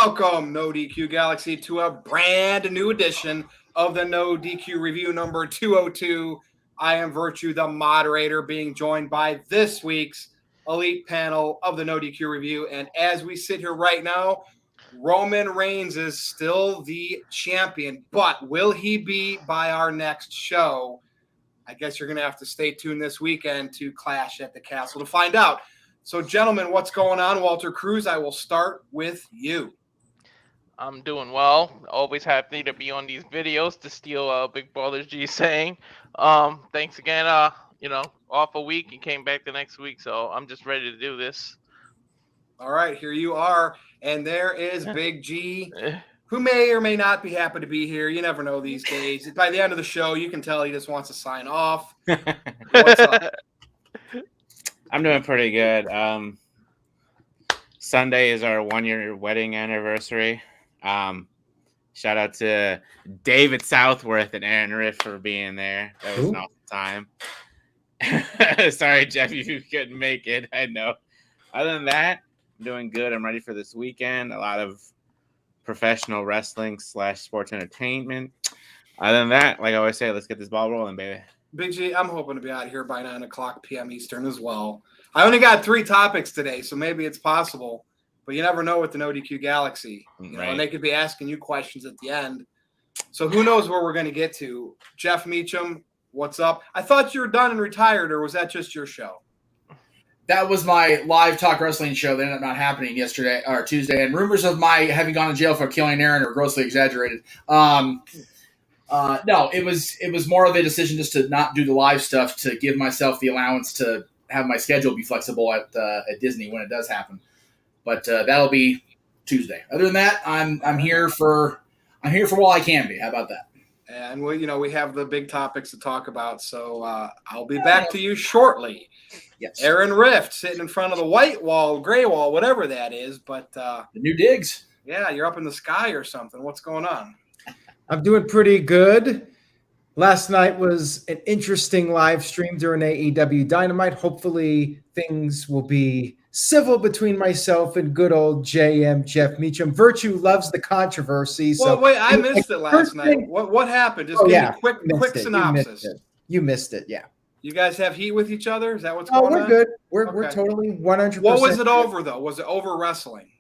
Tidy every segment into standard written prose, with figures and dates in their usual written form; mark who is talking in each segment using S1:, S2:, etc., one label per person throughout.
S1: Welcome, NoDQ Galaxy, to a brand new edition of the NoDQ review number 202. I am Virtue, the moderator, being joined by this week's elite panel of the NoDQ review. And as we sit here right now, Roman Reigns is still the champion, but will he be by our next show? I guess you're going to have to stay tuned this weekend to Clash at the Castle to find out. So, gentlemen, what's going on? Walter Cruz, I will start with you.
S2: I'm doing well. Always happy to be on these videos to steal Big Brother G's saying. Thanks again. Off a week and came back the next week, so I'm just ready to do this.
S1: All right, here you are. And there is Big G, who may or may not be happy to be here. You never know these days. By the end of the show, you can tell he just wants to sign off. What's up?
S3: I'm doing pretty good. Sunday is our 1-year wedding anniversary. Shout out to David Southworth and Aaron Riff for being there. That was an awesome time. Sorry, Jeff, you couldn't make it. I know. Other than that, I'm doing good. I'm ready for this weekend. A lot of professional wrestling / sports entertainment. Other than that, like I always say, let's get this ball rolling, baby.
S1: Big G, I'm hoping to be out of here by 9 o'clock p.m. Eastern as well. I only got 3 topics today, so maybe it's possible. But you never know with the NoDQ Galaxy. You know, and they could be asking you questions at the end. So who knows where we're going to get to. Jeff Meacham, what's up? I thought you were done and retired, or was that just your show?
S4: That was my live talk wrestling show that ended up not happening yesterday or Tuesday. And rumors of my having gone to jail for killing Aaron are grossly exaggerated. No, it was more of a decision just to not do the live stuff to give myself the allowance to have my schedule be flexible at Disney when it does happen. But that'll be Tuesday. Other than that, I'm here for while I can be. How about that?
S1: And we have the big topics to talk about. So I'll be back to you shortly.
S4: Yes.
S1: Aaron Rift sitting in front of the white wall, gray wall, whatever that is. But
S4: the new digs.
S1: Yeah, you're up in the sky or something. What's going on?
S5: I'm doing pretty good. Last night was an interesting live stream during AEW Dynamite. Hopefully things will be civil between myself and good old JM Jeff Meacham. Virtue loves the controversy.
S1: Well, wait, I missed it last night. What happened? Just give me a quick synopsis.
S5: You missed it, yeah.
S1: You guys have heat with each other? Is that what's going on?
S5: We're good. We're totally 100%.
S1: What was it over, though? Was it over wrestling?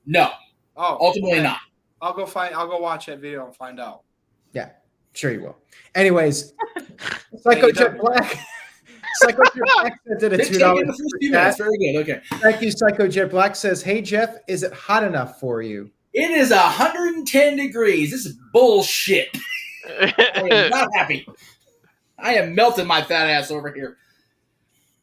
S4: No.
S1: Oh,
S4: ultimately not.
S1: I'll go watch that video and find out.
S5: Yeah, sure you will. Anyways, Psycho Jet Black. Psycho Jet Black did a $2 super chat.
S4: Very good. Okay.
S5: Thank you. Psycho Jet Black says, "Hey Jeff, is it hot enough for you?"
S4: It is 110 degrees. This is bullshit. I am not happy. I am melting my fat ass over here.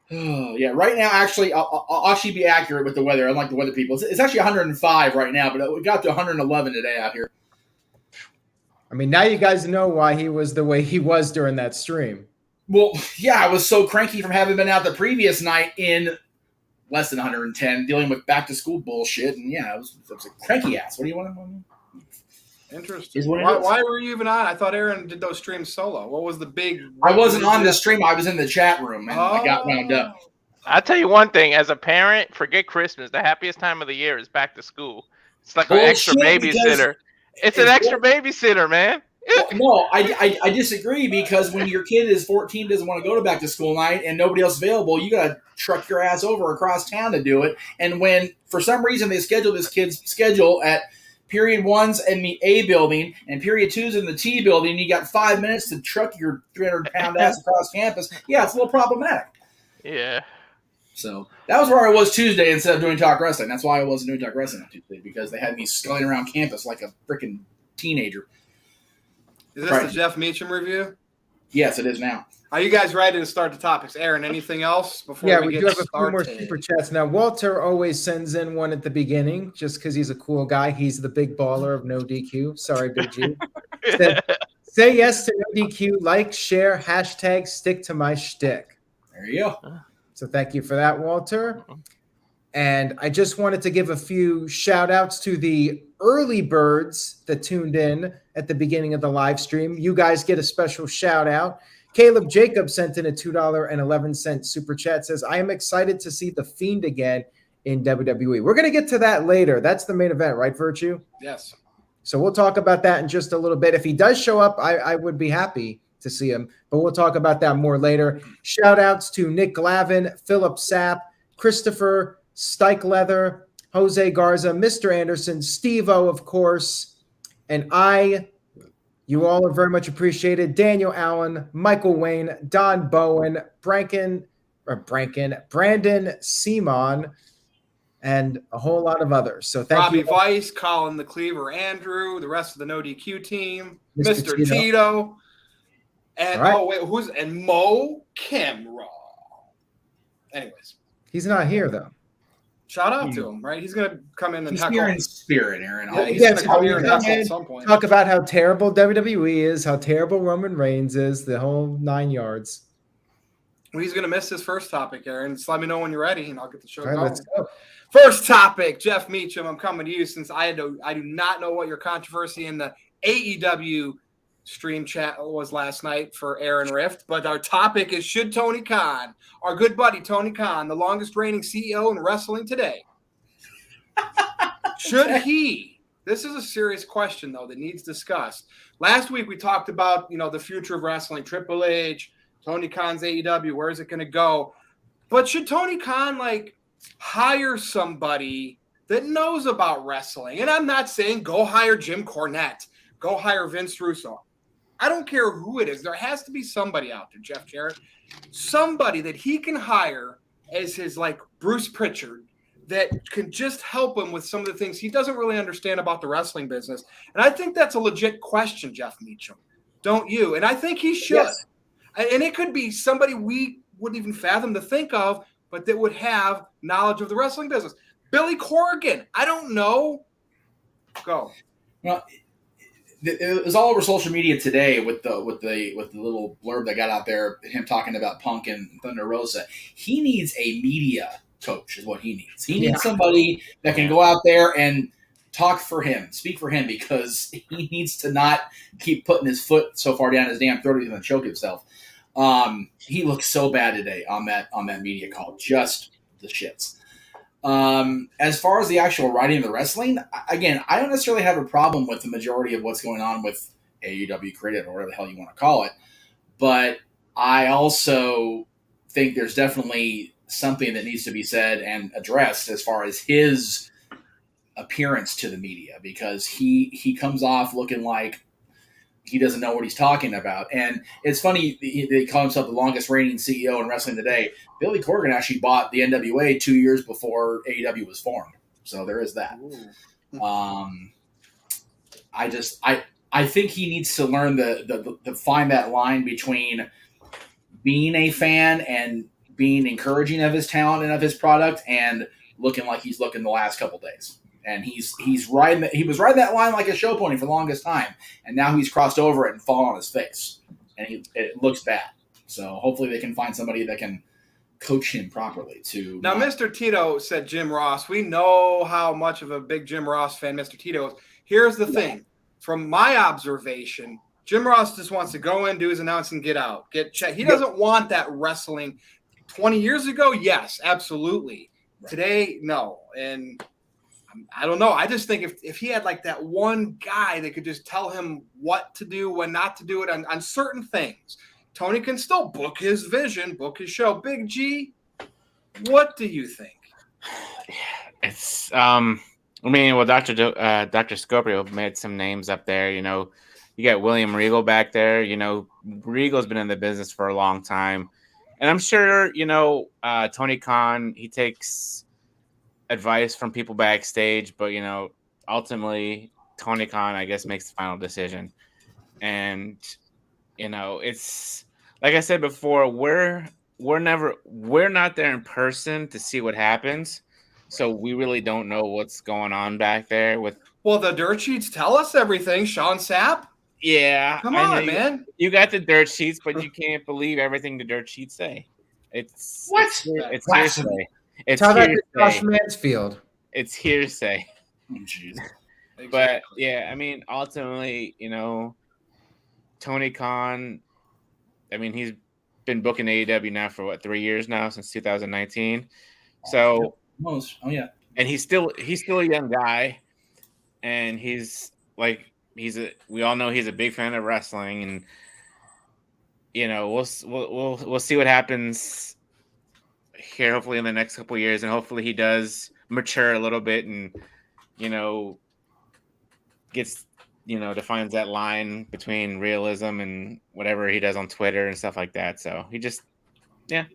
S4: Oh, yeah, right now, actually, I'll actually be accurate with the weather, unlike the weather people. It's actually 105 right now, but it got to 111 today out here.
S5: I mean, now you guys know why he was the way he was during that stream.
S4: Well, yeah, I was so cranky from having been out the previous night in less than 110, dealing with back-to-school bullshit, and yeah, it was a cranky ass. What do you want?
S1: Interesting. Why were you even on? I thought Aaron did those streams solo. What was the big...
S4: I wasn't on the stream. I was in the chat room, and I got wound up.
S2: I'll tell you one thing. As a parent, forget Christmas. The happiest time of the year is back to school. It's like an extra babysitter. It's an extra babysitter, man.
S4: No, I disagree, because when your kid is 14, doesn't want to go to back to school night, and nobody else available, you got to truck your ass over across town to do it. And when, for some reason, they schedule this kid's schedule at period 1's in the A building and period 2's in the T building, you got 5 minutes to truck your 300-pound ass across campus. Yeah, it's a little problematic.
S2: Yeah.
S4: So that was where I was Tuesday instead of doing talk wrestling. That's why I wasn't doing talk wrestling on Tuesday, because they had me sculling around campus like a freaking teenager.
S1: Is this the Jeff Meacham review?
S4: Yes, it is now.
S1: Are you guys ready to start the topics? Aaron, anything else before we get
S5: do have
S1: started?
S5: a few more super chats. Now, Walter always sends in one at the beginning just because he's a cool guy. He's the big baller of NoDQ. Sorry, Big G. Said, say yes to NoDQ, like, share, hashtag, stick to my shtick.
S4: There you go.
S5: So thank you for that, Walter. And I just wanted to give a few shout outs to the early birds that tuned in at the beginning of the live stream. You guys get a special shout out. Caleb Jacob sent in a $2.11 super chat. Says, I am excited to see The Fiend again. in WWE. We're going to get to that later. That's the main event, right, Virtue?
S1: Yes.
S5: So we'll talk about that in just a little bit. If he does show up, I would be happy to see him, but we'll talk about that more later. Shout outs to Nick Glavin, Philip Sapp, Christopher Steichleather, Jose Garza, Mr. Anderson, Steve-O, of course, and you all are very much appreciated. Daniel Allen, Michael Wayne, Don Bowen, Brandon Simon, and a whole lot of others. So thank
S1: Robbie
S5: you.
S1: Weiss, Colin the Cleaver, Andrew, the rest of the NoDQ team,
S5: Mr.
S1: Mr. Tito, and
S5: right.
S1: and Mo Kimra. Anyways,
S5: he's not here though.
S1: Shout out to him, right? He's gonna come in and
S4: He's
S1: heckle.
S4: here in spirit, Aaron.
S1: Yeah, he's gonna come here and heckle at some point.
S5: Talk about how terrible WWE is, how terrible Roman Reigns is, the whole 9 yards.
S1: Well, he's gonna miss his first topic, Aaron. Just let me know when you're ready, and I'll get the show going.
S5: Let's go.
S1: First topic, Jeff Meacham. I'm coming to you since I do not know what your controversy in the AEW stream chat was last night for Aaron Rift, but our topic is: should Tony Khan, our good buddy Tony Khan, the longest reigning CEO in wrestling today, should he? This is a serious question though that needs discussed. Last week we talked about the future of wrestling, Triple H, Tony Khan's AEW, where is it going to go? But should Tony Khan hire somebody that knows about wrestling? And I'm not saying go hire Jim Cornette, go hire Vince Russo. I don't care who it is. There has to be somebody out there, Jeff Jarrett, somebody that he can hire as his Bruce Pritchard that can just help him with some of the things he doesn't really understand about the wrestling business. And I think that's a legit question, Jeff Meacham. Don't you? And I think he should. Yes. And it could be somebody we wouldn't even fathom to think of, but that would have knowledge of the wrestling business. Billy Corgan. I don't know. Go.
S4: Well, it was all over social media today with the little blurb that got out there, him talking about Punk and Thunder Rosa. He needs a media coach is what he needs. He needs somebody that can go out there and talk for him, speak for him, because he needs to not keep putting his foot so far down his damn throat he's going to choke himself. He looked so bad today on that media call, just the shits. As far as the actual writing of the wrestling, again, I don't necessarily have a problem with the majority of what's going on with AEW Creative or whatever the hell you want to call it, but I also think there's definitely something that needs to be said and addressed as far as his appearance to the media, because he comes off looking like he doesn't know what he's talking about. And it's funny, they call himself the longest reigning CEO in wrestling today. Billy Corgan actually bought the NWA 2 years before AEW was formed. So there is that. I think he needs to learn to find that line between being a fan and being encouraging of his talent and of his product and looking like he's looking the last couple days. And he was riding that line like a show pony for the longest time, and now he's crossed over it and fallen on his face, and it looks bad. So hopefully they can find somebody that can coach him properly. Now,
S1: Mr. Tito said Jim Ross. We know how much of a big Jim Ross fan Mr. Tito is. Here's the thing, from my observation, Jim Ross just wants to go in, do his announcing, get out, get checked. He doesn't want that wrestling. 20 years ago, yes, absolutely. Right. Today, no, and I don't know. I just think if he had that one guy that could just tell him what to do, when not to do it on certain things, Tony can still book his vision, book his show. Big G, what do you think?
S3: It's Dr. Scoprio made some names up there. You got William Regal back there. Regal's been in the business for a long time, and I'm sure Tony Khan, he takes advice from people backstage, but ultimately Tony Khan, I guess, makes the final decision. And it's like I said before, we're not there in person to see what happens, so we really don't know what's going on back there with.
S1: Well, the dirt sheets tell us everything. Sean Sapp.
S3: Yeah,
S1: come on, man.
S3: You got the dirt sheets, but you can't believe everything the dirt sheets say. It's hearsay. It's
S5: talk about
S3: Josh
S5: Mansfield.
S3: It's hearsay.
S4: Oh, jeez.
S3: But yeah, ultimately, Tony Khan, he's been booking AEW now for 3 years now, since 2019. So
S4: Most. Oh yeah.
S3: And he's still a young guy, and we all know he's a big fan of wrestling, and we'll see what happens here. Hopefully in the next couple of years, and hopefully he does mature a little bit, and gets defines that line between realism and whatever he does on Twitter and stuff like that. So he just not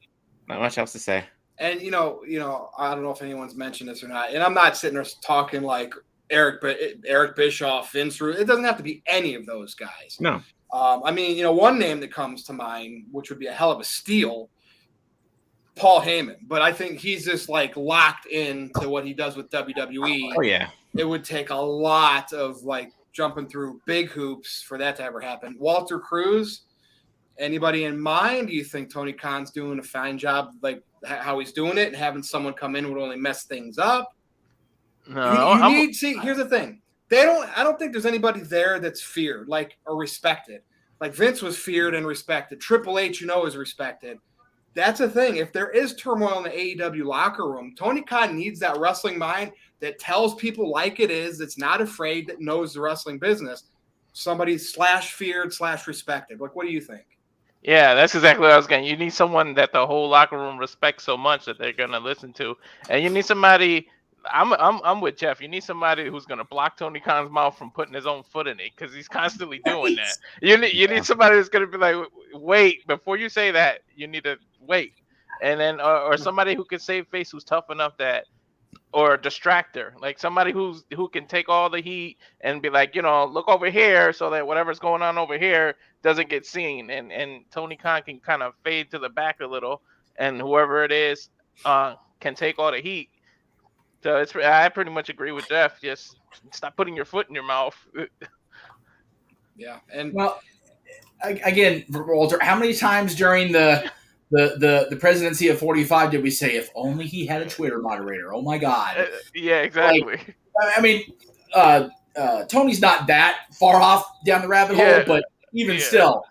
S3: much else to say.
S1: And I don't know if anyone's mentioned this or not, and I'm not sitting there talking like Eric Bischoff, Vince Russo. It doesn't have to be any of those guys.
S3: No.
S1: One name that comes to mind, which would be a hell of a steal, Paul Heyman. But I think he's just like locked into what he does with WWE.
S3: Oh yeah.
S1: It would take a lot of like jumping through big hoops for that to ever happen. Walter Cruz, anybody in mind? Do you think Tony Khan's doing a fine job, like how he's doing it, and having someone come in would only mess things up?
S2: No,
S1: Here's the thing. I don't think there's anybody there that's feared, like, or respected. Like Vince was feared and respected. Triple H, is respected. That's the thing. If there is turmoil in the AEW locker room, Tony Khan needs that wrestling mind that tells people like it is, that's not afraid, that knows the wrestling business. Somebody /feared /respected. Like, what do you think?
S2: Yeah, that's exactly what I was getting. You need someone that the whole locker room respects so much that they're gonna listen to, and you need somebody. I'm with Jeff. You need somebody who's gonna block Tony Khan's mouth from putting his own foot in it, because he's constantly doing that. You need somebody who's gonna be like, wait, before you say that, you need to wait, and then or somebody who can save face, who's tough enough that, or a distractor, like somebody who can take all the heat and be like, look over here, so that whatever's going on over here doesn't get seen, and Tony Khan can kind of fade to the back a little, and whoever it is can take all the heat. So I pretty much agree with Jeff. Just stop putting your foot in your mouth.
S1: Yeah, and
S4: again, Walter, how many times during the presidency of 45 did we say, if only he had a Twitter moderator? Oh my God!
S2: Yeah, exactly.
S4: Tony's not that far off down the rabbit hole, but even still,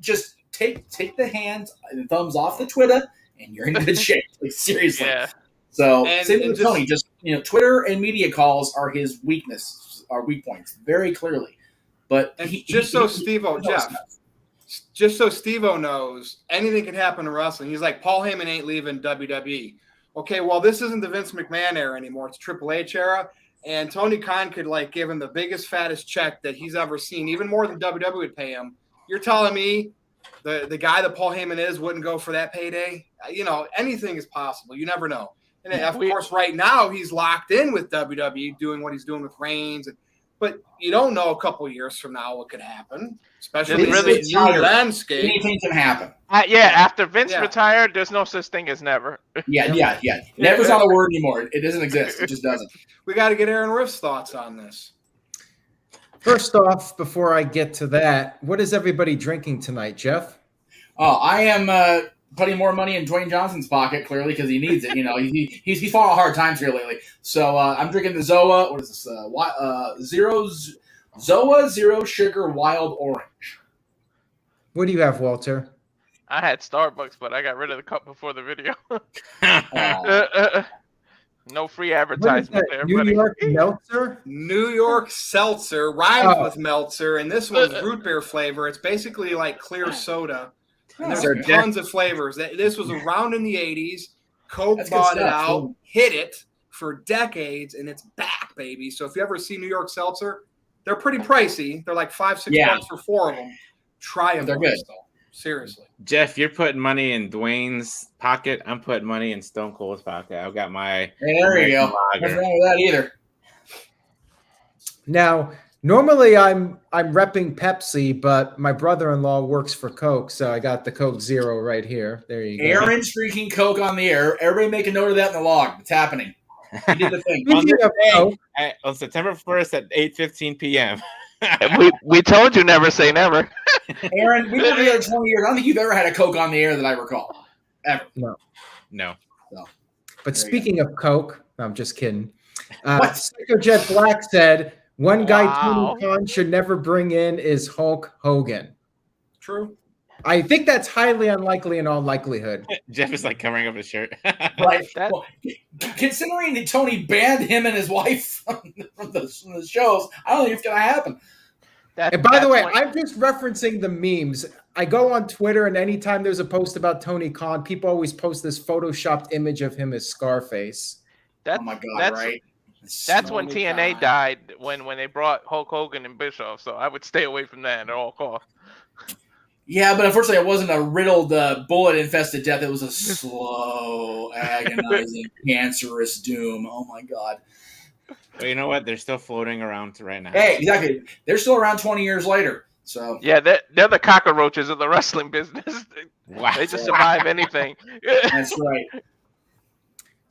S4: just take the hands and thumbs off the Twitter, and you're in good shape. Like, seriously.
S2: Yeah.
S4: So same with Tony. Just Twitter and media calls are his weak points, very clearly. But
S1: Steve-O knows, anything can happen in wrestling. He's like, Paul Heyman ain't leaving WWE. Okay, well, this isn't the Vince McMahon era anymore. It's Triple H era. And Tony Khan could give him the biggest, fattest check that he's ever seen, even more than WWE would pay him. You're telling me the guy that Paul Heyman is wouldn't go for that payday? Anything is possible. You never know. And of course, right now he's locked in with WWE, doing what he's doing with Reigns. But you don't know a couple years from now what could happen, especially in this new landscape.
S4: Anything can happen.
S2: After Vince retired, there's no such thing as never.
S4: Yeah. Never's not a word anymore. It doesn't exist. It just doesn't.
S1: We got to get Aaron Riff's thoughts on this.
S5: First off, before I get to that, what is everybody drinking tonight, Jeff?
S4: Oh, I am putting more money in Dwayne Johnson's pocket, clearly, because he needs it. He's fallen on hard times here lately. So I'm drinking the Zoa. What is this? Zoa Zero Sugar Wild Orange.
S5: What do you have, Walter?
S2: I had Starbucks, but I got rid of the cup before the video. No free advertisement there,
S5: New
S2: buddy.
S5: York Meltzer?
S1: New York Seltzer rhymes with Meltzer, and this one's root beer flavor. It's basically like clear soda. And there's tons of flavors. This was around in the 80s. Coke bought it out, hit it for decades, and it's back, baby. So if you ever see New York Seltzer, they're pretty pricey. They're like $5-6 bucks for 4 of them. Try them.
S4: They're good.
S1: Seriously.
S3: Jeff, you're putting money in Dwayne's pocket. I'm putting money in Stone Cold's pocket. I've got my.
S4: There you go. Nothing wrong with that either.
S5: Now, normally I'm repping Pepsi, but my brother-in-law works for Coke, so I got the Coke Zero right here. There you go.
S4: Aaron's drinking Coke on the air. Everybody make a note of that in the log. It's happening. He did the thing.
S3: On September 1st at 8:15 p.m.
S2: we told you never say never.
S4: Aaron, we've been together 20 years. I don't think you've ever had a Coke on the air that I recall. Ever.
S3: No.
S5: But speaking of Coke, no, I'm just kidding. Psycho Jet Black said, one guy Tony Khan should never bring in is Hulk Hogan.
S1: True.
S5: I think that's highly unlikely in all likelihood.
S3: Jeff is like covering up his shirt.
S4: Right.
S2: That-
S4: Well, considering that Tony banned him and his wife from the shows, I don't think it's going to happen.
S5: And by the
S2: that's
S5: way,
S2: when-
S5: I'm just referencing the memes. I go on Twitter, and anytime there's a post about Tony Khan, people always post this photoshopped image of him as Scarface.
S2: that's,
S4: Oh my God!
S2: that's,
S4: Right.
S2: That's when
S1: Tony
S2: TNA
S1: Khan.
S2: died when they brought Hulk Hogan and Bischoff. So I would stay away from that at all costs.
S4: Yeah, but unfortunately, it wasn't a riddled, bullet-infested death. It was a slow, agonizing, cancerous doom. Oh my God!
S3: But you know what? They're still floating around right now.
S4: Hey, exactly. They're still around 20 years later. So
S2: Yeah, they're the cockroaches of the wrestling business.
S3: Wow.
S2: They just survive anything.
S4: that's right.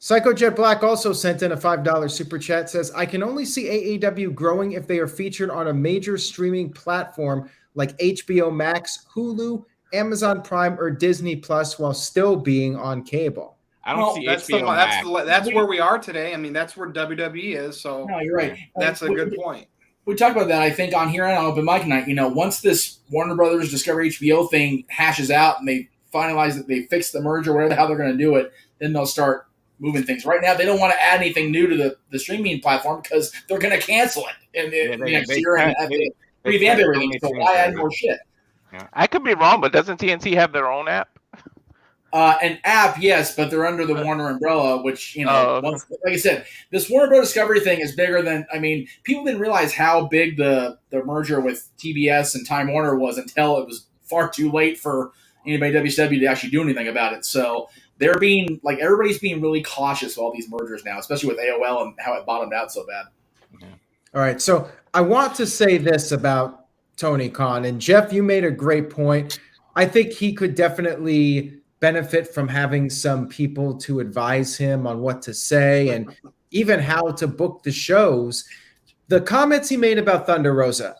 S5: Psychojet Black also sent in a $5 super chat. Says, I can only see AEW growing if they are featured on a major streaming platform like HBO Max, Hulu, Amazon Prime, or Disney Plus while still being on cable.
S3: I don't
S4: Well,
S3: see
S1: That's
S3: HBO Max.
S1: that's where we are today. I mean, that's where WWE is. So
S4: No, you're right.
S1: that's a good point.
S4: We talked about that, I think, on here and on Open Mic Night. Once this Warner Brothers Discovery HBO thing hashes out and they finalize that they fix the merger, whatever the hell they're going to do it, then they'll start moving things. Right now, they don't want to add anything new to the streaming platform because they're going to cancel it in next year and have to revamp everything. So why add more shit?
S2: I could be wrong, but doesn't TNT have their own app?
S4: An app, yes, but they're under the Warner umbrella, which, like I said, this Warner Bros. Discovery thing is bigger than, people didn't realize how big the merger with TBS and Time Warner was until it was far too late for anybody at WCW to actually do anything about it. So they're being, everybody's being really cautious with all these mergers now, especially with AOL and how it bottomed out so bad.
S5: All right, so I want to say this about Tony Khan. And Jeff, you made a great point. I think he could definitely benefit from having some people to advise him on what to say and even how to book the shows. The comments he made about Thunder Rosa,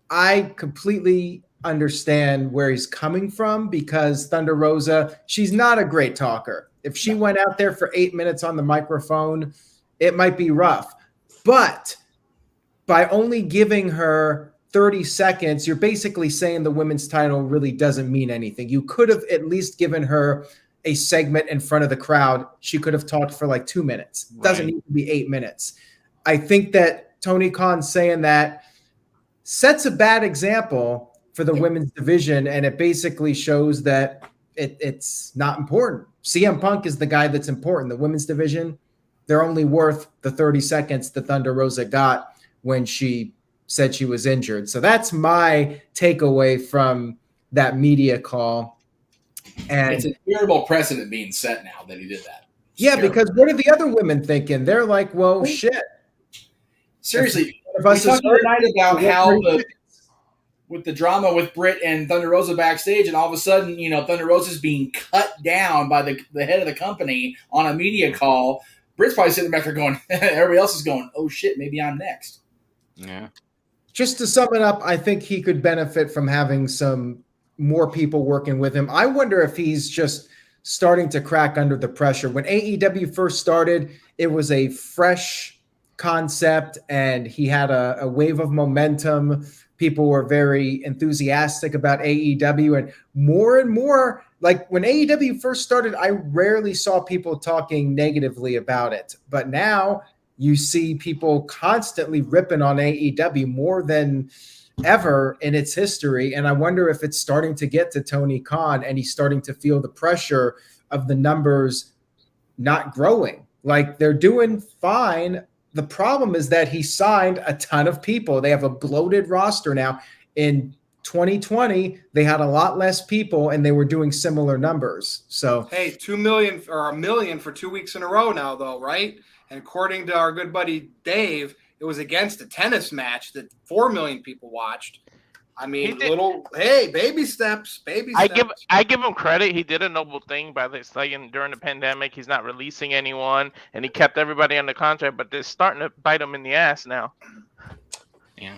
S5: I completely understand where he's coming from because Thunder Rosa, she's not a great talker. If she went out there for 8 minutes on the microphone, it might be rough. But by only giving her 30 seconds, you're basically saying the women's title really doesn't mean anything. You could have at least given her a segment in front of the crowd. She could have talked for 2 minutes. It doesn't need to be 8 minutes. I think that Tony Khan saying that sets a bad example for the women's division, and it basically shows that it's not important. CM Punk is the guy that's important. The women's division, they're only worth the 30 seconds that Thunder Rosa got when she said she was injured. So that's my takeaway from that media call. And
S4: it's a terrible precedent being set now that he did that.
S5: Yeah, because what are the other women thinking? They're like, well, shit.
S4: Seriously,
S5: we
S4: talked tonight about how with the drama with Britt and Thunder Rosa backstage, and all of a sudden, Thunder Rosa's being cut down by the head of the company on a media call. Britt's probably sitting back there going, everybody else is going, oh shit, maybe I'm next.
S3: Yeah.
S5: Just to sum it up, I think he could benefit from having some more people working with him. I wonder if he's just starting to crack under the pressure. When AEW first started, it was a fresh concept and he had a wave of momentum. People were very enthusiastic about AEW, and more, like when AEW first started, I rarely saw people talking negatively about it. But now you see people constantly ripping on AEW more than ever in its history. And I wonder if it's starting to get to Tony Khan and he's starting to feel the pressure of the numbers not growing. Like they're doing fine. The problem is that he signed a ton of people. They have a bloated roster now. In 2020, they had a lot less people and they were doing similar numbers. So,
S1: hey, 2 million or $1 million for 2 weeks in a row now, though, right? And according to our good buddy Dave, it was against a tennis match that 4 million people watched. I mean, baby steps.
S2: I give him credit. He did a noble thing by this during the pandemic. He's not releasing anyone, and he kept everybody under contract. But they're starting to bite him in the ass now.
S3: Yeah.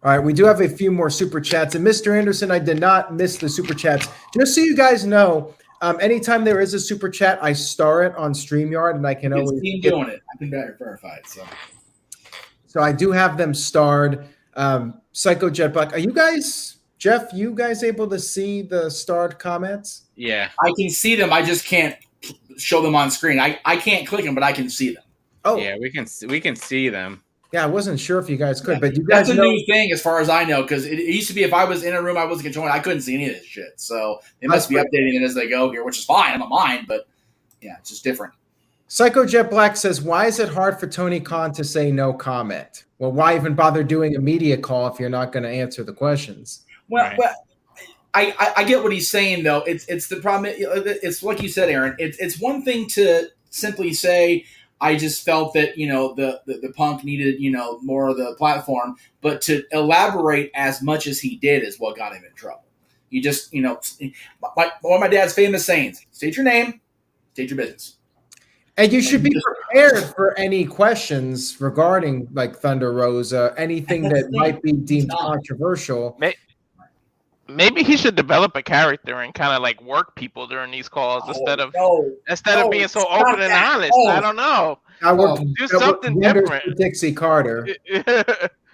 S5: All right, we do have a few more super chats, and Mr. Anderson, I did not miss the super chats. Just so you guys know, anytime there is a super chat, I star it on StreamYard, and I can always
S4: doing it. I can verify it. So
S5: I do have them starred. Psycho Jet Black, are you guys Jeff, you guys able to see the starred comments?
S3: Yeah.
S4: I can see them. I just can't show them on screen. I can't click them, but I can see them.
S5: Oh,
S3: Yeah, we can see them.
S5: yeah. I wasn't sure if you guys could, but you
S4: That's
S5: guys
S4: a
S5: know.
S4: new thing as far as I know, because it used to be if I was in a room I wasn't controlling, I couldn't see any of this shit. So they must be updating it as they go here, which is fine. I don't mind, but yeah, it's just different.
S5: Psycho Jet Black says, "Why is it hard for Tony Khan to say no comment? Well, why even bother doing a media call if you're not going to answer the questions?"
S4: Well,
S3: Right.
S4: well I get what he's saying though. It's the problem. It's like you said, Aaron. It's one thing to simply say, I just felt that the Punk needed more of the platform, but to elaborate as much as he did is what got him in trouble. You just like one of my dad's famous sayings: state your name, state your business.
S5: And you should be prepared for any questions regarding like Thunder Rosa, anything that might be deemed controversial.
S2: Maybe he should develop a character and kind of like work people during these calls instead of being so open and honest. I don't know. Do something different.
S5: Dixie Carter.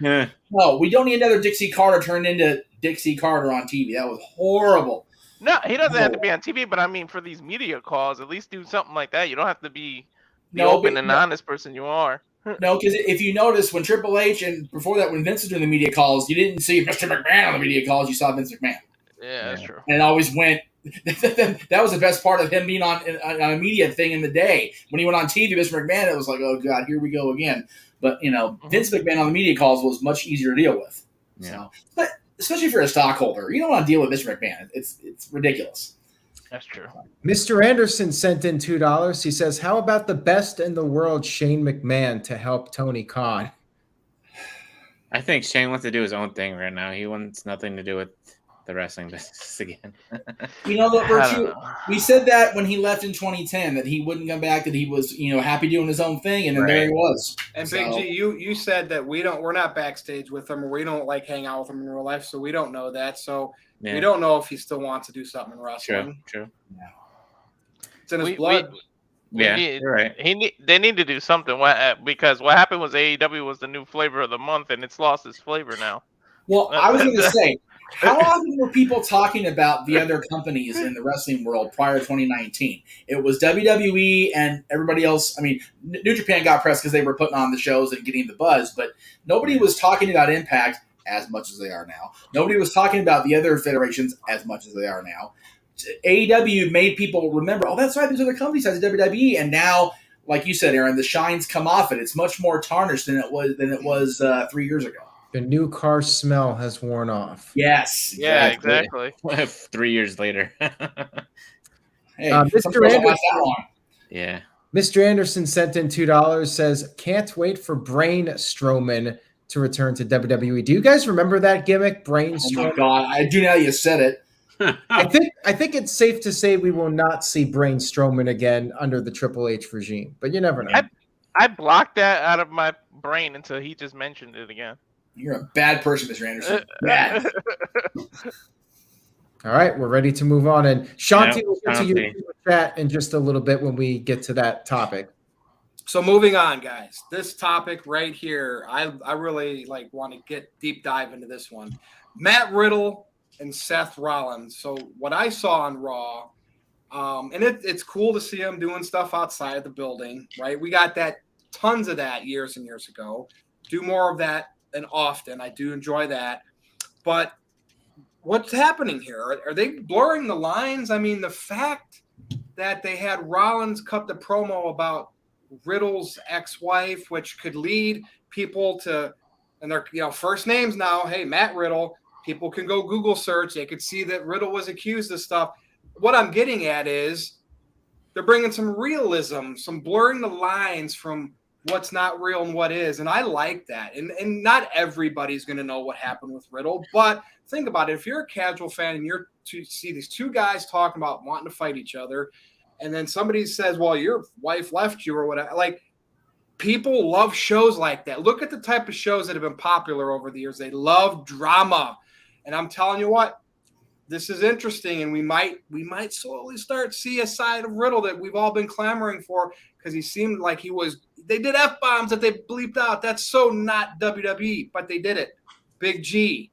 S3: Yeah.
S4: No, we don't need another Dixie Carter turned into Dixie Carter on TV. That was horrible.
S2: No, he doesn't have to be on TV, but I mean, for these media calls, at least do something like that. You don't have to be the open and honest person you are.
S4: No, because if you notice, when Triple H and before that, when Vince was doing the media calls, you didn't see Mr. McMahon on the media calls. You saw Vince McMahon.
S2: Yeah, that's true.
S4: And it always went. That was the best part of him being on a media thing in the day. When he went on TV, Mr. McMahon, it was like, oh god, here we go again. But Vince McMahon on the media calls was much easier to deal with.
S3: Yeah.
S4: So, but especially if you're a stockholder, you don't want to deal with Mr. McMahon. It's ridiculous.
S2: That's true.
S5: Mr. Anderson sent in $2. He says, "How about the best in the world, Shane McMahon, to help Tony Khan?"
S3: I think Shane wants to do his own thing right now. He wants nothing to do with the wrestling business again.
S4: Look, Virtue, we said that when he left in 2010 that he wouldn't come back, that he was happy doing his own thing, and then there he was.
S1: And Big G, you said that we're not backstage with him, or we don't like hang out with him in real life, so we don't know that. So we don't know if he still wants to do something in wrestling.
S3: True.
S4: Yeah.
S1: It's in his blood.
S3: You're right.
S2: They need to do something because what happened was AEW was the new flavor of the month, and it's lost its flavor now.
S4: Well, I was going to say, how often were people talking about the other companies in the wrestling world prior to 2019? It was WWE and everybody else. I mean, New Japan got press because they were putting on the shows and getting the buzz, but nobody was talking about Impact as much as they are now. Nobody was talking about the other federations as much as they are now. AEW made people remember, oh, that's right, there's other companies besides WWE, and now, like you said, Aaron, the shine's come off it. It's much more tarnished than it was 3 years ago.
S5: The new car smell has worn off.
S4: Yes.
S2: Yeah, exactly.
S3: 3 years later.
S4: Hey,
S5: Mr. Anderson,
S3: Yeah.
S5: Mr. Anderson sent in $2, says, "Can't wait for Braun Strowman to return to WWE." Do you guys remember that gimmick, Braun Strowman?
S4: Oh my god, I do now that you said it.
S5: I think it's safe to say we will not see Braun Strowman again under the Triple H regime, but you never know.
S2: I blocked that out of my brain until he just mentioned it again.
S4: You're a bad person, Mr. Anderson. Bad.
S5: All right, we're ready to move on. And Shanti will get to
S3: Shanti.
S5: your chat in just a little bit when we get to that topic.
S1: So moving on, guys. This topic right here, I really want to get deep dive into this one. Matt Riddle and Seth Rollins. So what I saw on Raw, and it's cool to see them doing stuff outside of the building, right? We got tons of that years and years ago. Do more of that and often. I do enjoy that. But what's happening here? Are they blurring the lines? I mean, the fact that they had Rollins cut the promo about Riddle's ex-wife, which could lead people to, and their first names now, hey, Matt Riddle, people can go Google search. They could see that Riddle was accused of stuff. What I'm getting at is they're bringing some realism, some blurring the lines from what's not real and what is. And I like that. And not everybody's going to know what happened with Riddle. But think about it. If you're a casual fan and you're to see these two guys talking about wanting to fight each other, and then somebody says, well, your wife left you or whatever, people love shows like that. Look at the type of shows that have been popular over the years. They love drama. And I'm telling you what, this is interesting, and we might slowly start to see a side of Riddle that we've all been clamoring for, because he seemed like they did F-bombs that they bleeped out. That's so not WWE, but they did it. Big G,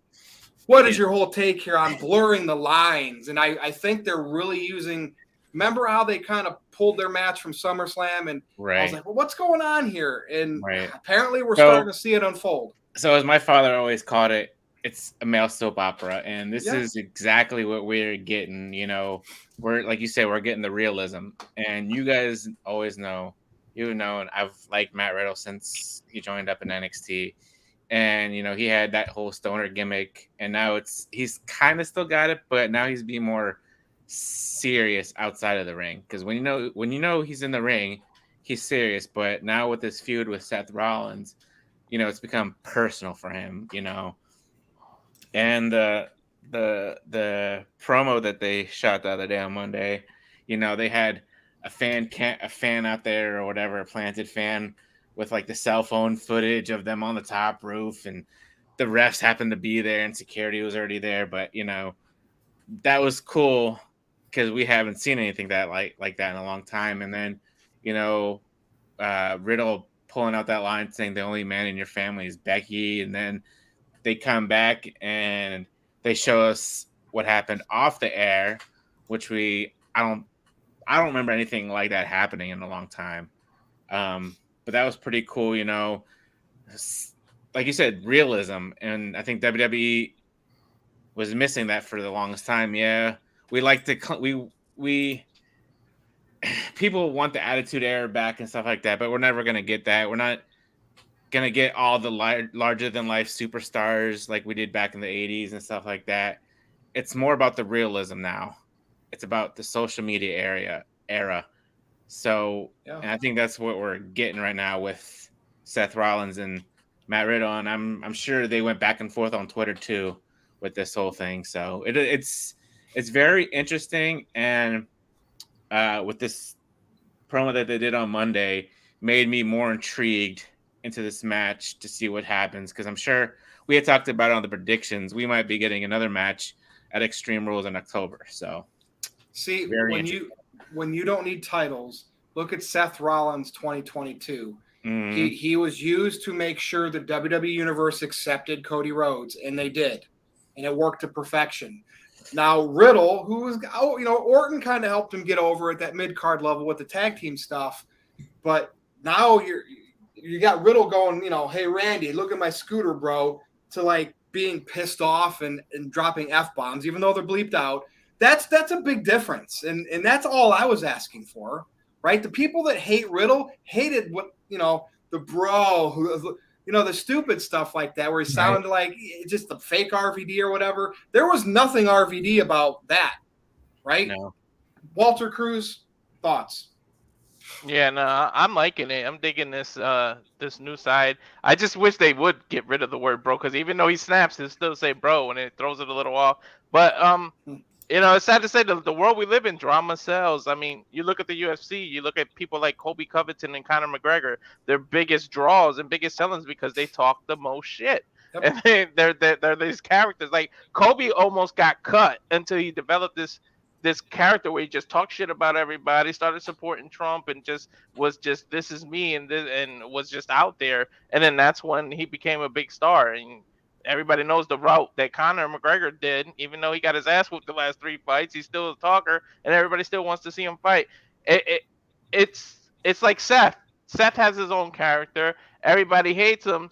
S1: what is your whole take here on blurring the lines? And I think they're really using. Remember how they kind of pulled their match from SummerSlam, and I was like, well, what's going on here? And apparently, we're starting to see it unfold.
S3: So, as my father always called it, it's a male soap opera, and this is exactly what we're getting. You know, we're like you say, we're getting the realism, and you guys always know. And I've liked Matt Riddle since he joined up in NXT. And, you know, he had that whole stoner gimmick, and now he's kind of still got it, but now he's being more serious outside of the ring. Because when you know he's in the ring, he's serious. But now with this feud with Seth Rollins, you know, it's become personal for him, you know. And the promo that they shot the other day on Monday, you know, they had a fan out there or whatever, a planted fan with like the cell phone footage of them on the top roof, and the refs happened to be there and security was already there. But, you know, that was cool because we haven't seen anything that like that in a long time. And then, you know, Riddle pulling out that line saying the only man in your family is Becky. And then they come back and they show us what happened off the air, which I don't remember anything like that happening in a long time. But that was pretty cool, you know. Like you said, realism, and I think WWE was missing that for the longest time. Yeah, we like to we people want the Attitude Era back and stuff like that, but we're never gonna get that. We're not gonna get all the larger than life superstars like we did back in the '80s and stuff like that. It's more about the realism now. It's about the social media era. So, and I think that's what we're getting right now with Seth Rollins and Matt Riddle, and I'm sure they went back and forth on Twitter too with this whole thing. So it's very interesting, and with this promo that they did on Monday, made me more intrigued into this match to see what happens, because I'm sure we had talked about it on the predictions. We might be getting another match at Extreme Rules in October. So,
S1: see, when you don't need titles, look at Seth Rollins 2022. Mm-hmm. He was used to make sure the WWE Universe accepted Cody Rhodes, and they did, and it worked to perfection. Now Riddle, who was, Orton kind of helped him get over at that mid-card level with the tag team stuff, but now you got Riddle going, hey Randy, look at my scooter, bro, to like being pissed off and dropping F-bombs, even though they're bleeped out. That's a big difference, and that's all I was asking for, right? The people that hate Riddle hated what the bro who the stupid stuff like that, where he sounded like just the fake RVD or whatever. There was nothing RVD about that, right?
S3: No.
S1: Walter Cruz, thoughts?
S2: Yeah, no, I'm liking it. I'm digging this new side. I just wish they would get rid of the word bro, because even though he snaps, he'll still say bro, and it throws it a little off. But it's sad to say the world we live in, drama sells. I mean, you look at the UFC, you look at people like Colby Covington and Conor McGregor, their biggest draws and biggest sellings because they talk the most shit. Yep. And they're these characters. Like Colby almost got cut until he developed this character where he just talked shit about everybody, started supporting Trump, and was this is me, and was just out there. And then that's when he became a big star. And everybody knows the route that Conor McGregor did. Even though he got his ass whooped the last 3 fights, he's still a talker, and everybody still wants to see him fight. It's like Seth. Seth has his own character. Everybody hates him,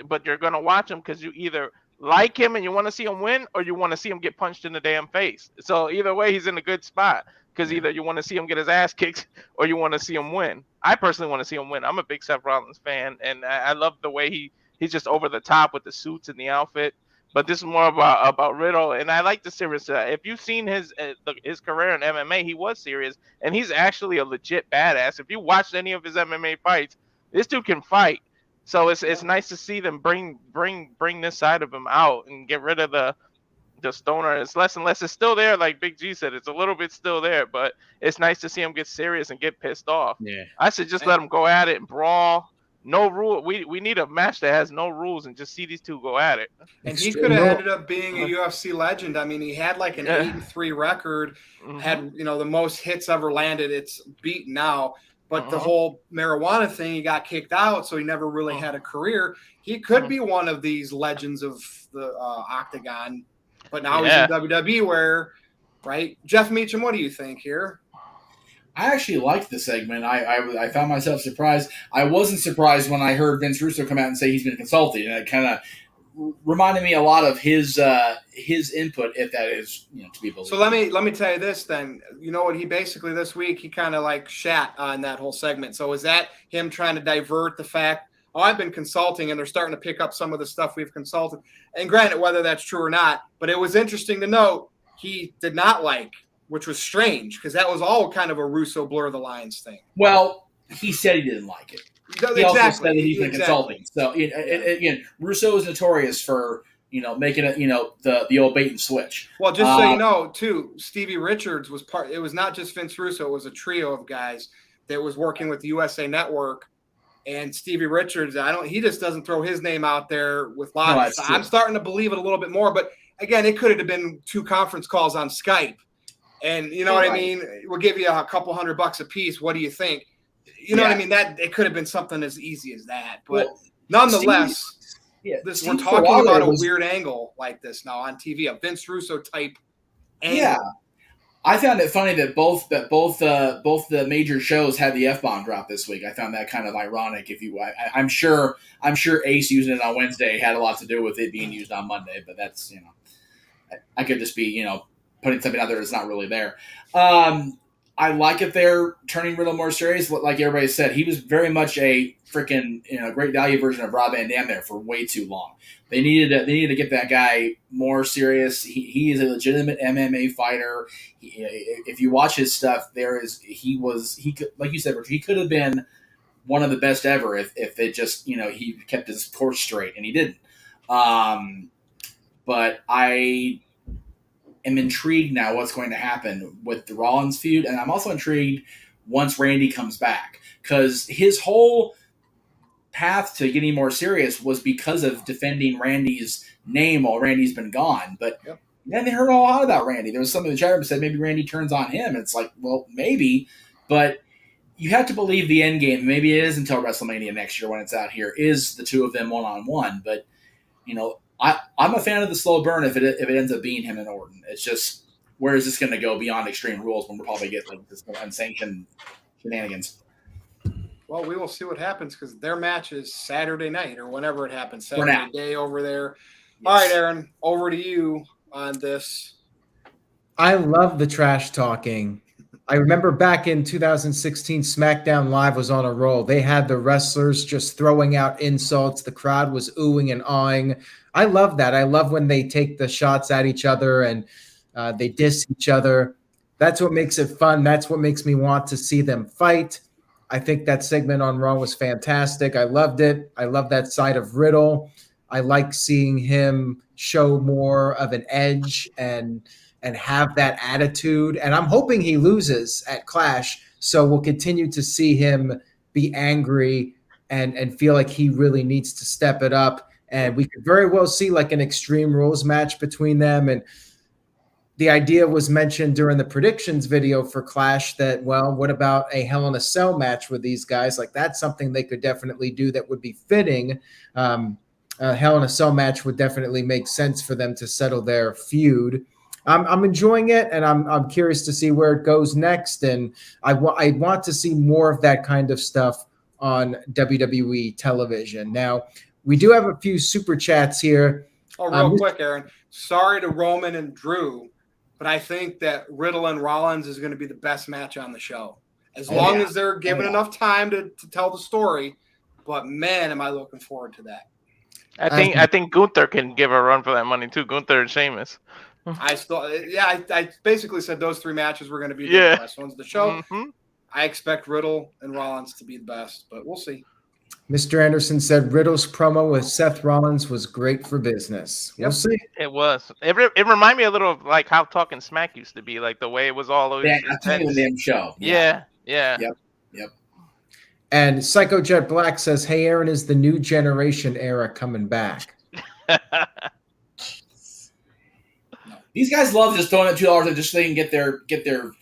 S2: but you're gonna watch him because you either like him and you want to see him win, or you want to see him get punched in the damn face. So either way, he's in a good spot, because either you want to see him get his ass kicked or you want to see him win. I personally want to see him win. I'm a big Seth Rollins fan, and I love the way he's just over the top with the suits and the outfit. But this is more about Riddle, and I like the serious. If you've seen his career in MMA, he was serious, and he's actually a legit badass. If you watched any of his MMA fights, this dude can fight. So it's nice to see them bring this side of him out and get rid of the stoner. It's less and less. It's still there, like Big G said. It's a little bit still there, but it's nice to see him get serious and get pissed off.
S3: Yeah,
S2: I should just let him go at it and brawl. No rule. We need a match that has no rules and just see these two go at it.
S1: And he could have ended up being a UFC legend. I mean, he had like an 8-3 record, had the most hits ever landed. It's beaten now. But the whole marijuana thing, he got kicked out, so he never really had a career. He could be one of these legends of the Octagon, But now he's in WWE where, right? Jeff Meacham, what do you think here?
S4: I actually liked the segment. I found myself surprised. I wasn't surprised when I heard Vince Russo come out and say he's been consulting, and it kind of reminded me a lot of his input, if that is to be believed.
S1: So let me tell you this then. You know what? He basically this week he kind of like shat on that whole segment. So is that him trying to divert the fact? Oh, I've been consulting, and they're starting to pick up some of the stuff we've consulted. And granted, whether that's true or not, but it was interesting to note he did not like. Which was strange because that was all kind of a Russo blur the lines thing.
S4: Well, he said he didn't like it. He also said that he's been consulting. So again, Russo is notorious for making it the old bait and switch.
S1: Well, just so you know, too, Stevie Richards was part. It was not just Vince Russo; it was a trio of guys that was working with the USA Network. And Stevie Richards, he just doesn't throw his name out there with lots. I'm starting to believe it a little bit more. But again, it could have been 2 conference calls on Skype. And you know what I mean? We'll give you a couple $100 a piece. What do you think? You know what I mean? That it could have been something as easy as that. But nonetheless, we're talking about a weird angle like this now on TV, a Vince Russo type angle.
S4: Yeah. I found it funny that both the major shows had the F-bomb drop this week. I found that kind of ironic. I'm sure Ace using it on Wednesday had a lot to do with it being used on Monday, but that's I could just be putting something out there that's not really there. I like it they're turning Riddle more serious. Like everybody said, he was very much a freaking great value version of Rob Van Dam there for way too long. They needed to get that guy more serious. He is a legitimate MMA fighter. If you watch his stuff, he could, like you said, he could have been one of the best ever if it just he kept his course straight, and he didn't. But I am intrigued now what's going to happen with the Rollins feud, and I'm also intrigued once Randy comes back, because his whole path to getting more serious was because of defending Randy's name while Randy's been gone. But then they heard a lot about Randy. There was some in the chat room that said maybe Randy turns on him. It's like, well, maybe, but you have to believe the end game. Maybe it is until WrestleMania next year when it's out here, is the two of them one-on-one. But I'm a fan of the slow burn if it ends up being him and Orton. It's just, where is this going to go beyond Extreme Rules when we'll probably get like this unsanctioned shenanigans?
S1: Well, we will see what happens because their match is Saturday night or whenever it happens. Saturday day over there. Yes. All right, Aaron, over to you on this.
S5: I love the trash talking. I remember back in 2016, SmackDown Live was on a roll. They had the wrestlers just throwing out insults. The crowd was oohing and awing. I love that. I love when they take the shots at each other and they diss each other. That's what makes it fun. That's what makes me want to see them fight. I think that segment on Raw was fantastic. I loved it. I love that side of Riddle. I like seeing him show more of an edge and have that attitude. And I'm hoping he loses at Clash, so we'll continue to see him be angry and feel like he really needs to step it up. And we could very well see like an Extreme Rules match between them. And the idea was mentioned during the predictions video for Clash that, well, what about a Hell in a Cell match with these guys? Like, that's something they could definitely do that would be fitting. A Hell in a Cell match would definitely make sense for them to settle their feud. I'm enjoying it, and I'm curious to see where it goes next. And I want to see more of that kind of stuff on WWE television. Now, we do have a few super chats here.
S1: Oh, real quick, Aaron. Sorry to Roman and Drew, but I think that Riddle and Rollins is going to be the best match on the show. As long as they're given enough time to tell the story. But, man, am I looking forward to that.
S2: I think Gunther can give a run for that money, too. Gunther and Sheamus.
S1: I basically said those 3 matches were going to be the best ones of the show. Mm-hmm. I expect Riddle and Rollins to be the best, but we'll see.
S5: Mr. Anderson said Riddle's promo with Seth Rollins was great for business. We'll see.
S2: It was. It reminded me a little of like how Talking Smack used to be, like the way it was all over.
S4: Yeah, the damn show.
S2: Yeah.
S4: Yep.
S5: And Psycho Jet Black says, "Hey, Aaron, is the new generation era coming back?"
S4: These guys love just throwing it $2 just so they can get their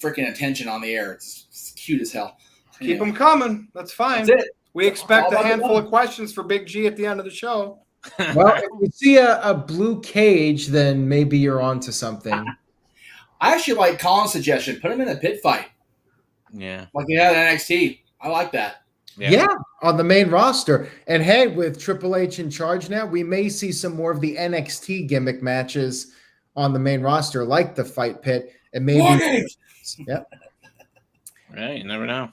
S4: freaking attention on the air. It's cute as hell.
S1: Keep them coming. That's fine.
S4: That's it.
S1: We expect a handful of questions for Big G at the end of the show.
S5: Well, if we see a blue cage, then maybe you're onto something.
S4: I actually like Colin's suggestion. Put him in a pit fight.
S3: Yeah.
S4: Like they had at NXT. I like that.
S5: Yeah, on the main roster. And hey, with Triple H in charge now, we may see some more of the NXT gimmick matches on the main roster, like the Fight Pit. And maybe. Yep.
S3: Right, you never know.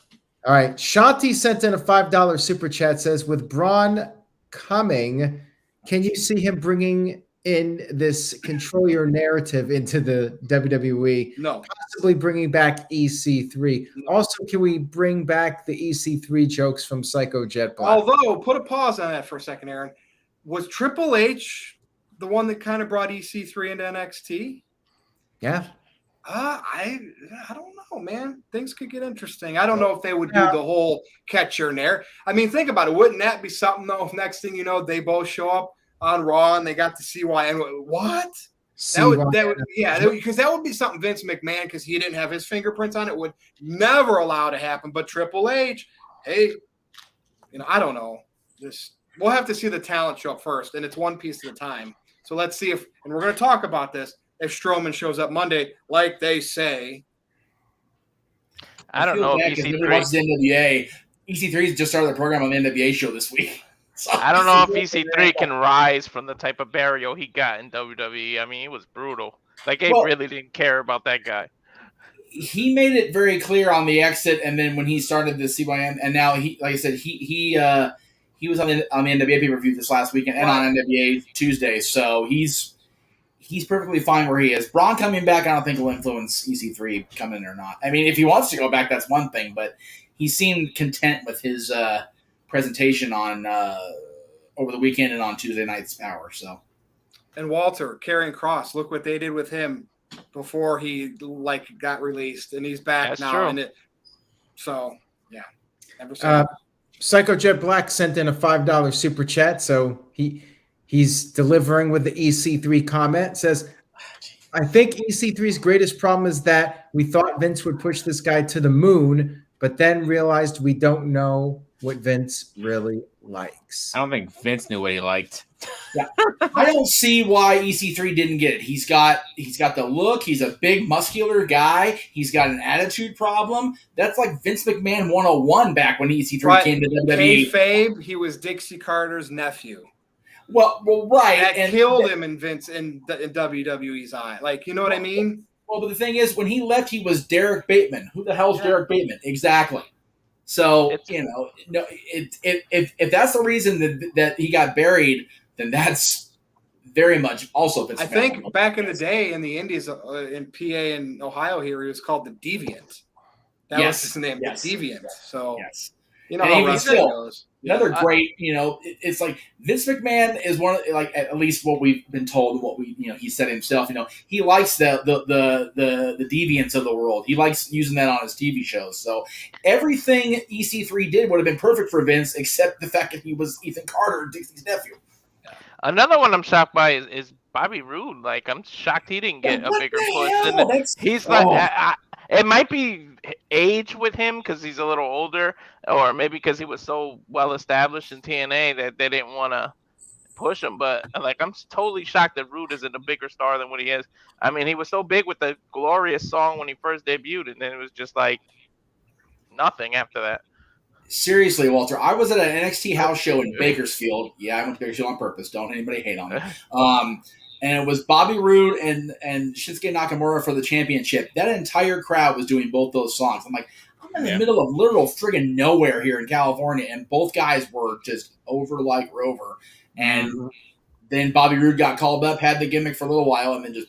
S5: All right. Shanti sent in a $5 super chat, says, with Braun coming, can you see him bringing in this control your narrative into the WWE?
S1: No.
S5: Possibly bringing back EC3.
S1: No.
S5: Also, can we bring back the EC3 jokes from Psycho Jet Black?
S1: Although, put a pause on that for a second, Aaron. Was Triple H the one that kind of brought EC3 into NXT?
S5: Yeah.
S1: I don't know, man. Things could get interesting. I don't know if they would do the whole catch your narrative. I mean, think about it. Wouldn't that be something, though, if next thing you know, they both show up on Raw and they got to CY? What? Because that would be something Vince McMahon, because he didn't have his fingerprints on it, would never allow to happen. But Triple H, hey, I don't know. We'll have to see the talent show up first, and it's one piece at a time. So let's see and we're going to talk about this, if Strowman shows up Monday, like they say.
S2: I don't know if
S4: EC3 the NWA. EC3 just started the program on the NWA show this week. So
S2: I don't know if EC3 can rise from the type of burial he got in WWE. I mean, it was brutal. Like, they really didn't care about that guy.
S4: He made it very clear on the exit, and then when he started the CYM, and now he, like I said, he was on the NWA pay-per-view this last weekend and on NWA Tuesday, so he's perfectly fine where he is. Braun coming back, I don't think will influence EC3 coming or not. I mean, if he wants to go back, that's one thing, but he seemed content with his presentation on over the weekend and on Tuesday night's Power. So,
S1: and Walter, Karrion Kross, look what they did with him before he got released, and he's back now.
S2: True.
S5: Psycho Jet Black sent in a $5 super chat, so he's delivering with the EC3 comment. Says, I think EC3's greatest problem is that we thought Vince would push this guy to the moon, but then realized we don't know what Vince really likes.
S3: I don't think Vince knew what he liked.
S4: Yeah. I don't see why EC3 didn't get it. He's got the look. He's a big, muscular guy. He's got an attitude problem. That's like Vince McMahon 101 back when EC3 came to WWE.
S1: Kayfabe, he was Dixie Carter's nephew.
S4: Well, right.
S1: That killed him in WWE's eye. Like, you know what I mean?
S4: Well, but the thing is, when he left, he was Derek Bateman. Who the hell's Derek Bateman? Exactly. So, if that's the reason that he got buried, then that's very much also Vince McMahon.
S1: I think back in the day in the Indies, in PA and Ohio here, he was called the Deviant. That was his name, the Deviant. So, you know how wrestling goes.
S4: Another great, it's like Vince McMahon is one of, like, at least what we've been told and what he said himself, he likes the deviants of the world. He likes using that on his TV shows. So everything EC3 did would have been perfect for Vince, except the fact that he was Ethan Carter, Dixie's nephew.
S2: Another one I'm shocked by is Bobby Roode. Like, I'm shocked he didn't get a bigger push. He's like, it might be age with him because he's a little older, or maybe because he was so well established in TNA that they didn't want to push him. But I'm totally shocked that Roode isn't a bigger star than what he is. I mean, he was so big with the Glorious song when he first debuted, and then it was just like nothing after that.
S4: Seriously, Walter, I was at an NXT house show in Bakersfield. Yeah, I went to Bakersfield on purpose. Don't anybody hate on me. And it was Bobby Roode and Shinsuke Nakamura for the championship. That entire crowd was doing both those songs. I'm like, I'm in the middle of literal friggin' nowhere here in California, and both guys were just over like Rover. And then Bobby Roode got called up, had the gimmick for a little while, and then just...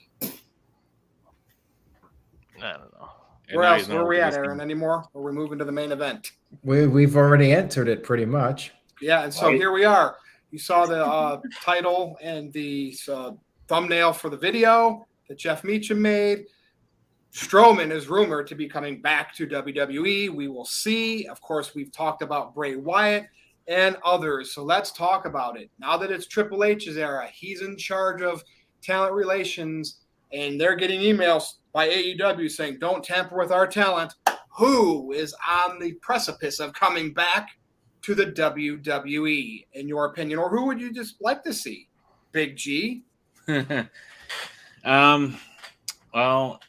S2: I don't know.
S1: Where are we at, Aaron, anymore? Or are we moving to the main event?
S5: We've already entered it pretty much.
S1: Yeah, and so here we are. You saw the title and the thumbnail for the video that Jeff Meacham made. Strowman is rumored to be coming back to WWE. We will see. Of course, we've talked about Bray Wyatt and others. So let's talk about it. Now that it's Triple H's era, he's in charge of talent relations, and they're getting emails by AEW saying, don't tamper with our talent. Who is on the precipice of coming back? to the WWE, in your opinion? Or who would you just like to see? Big G?
S3: Well,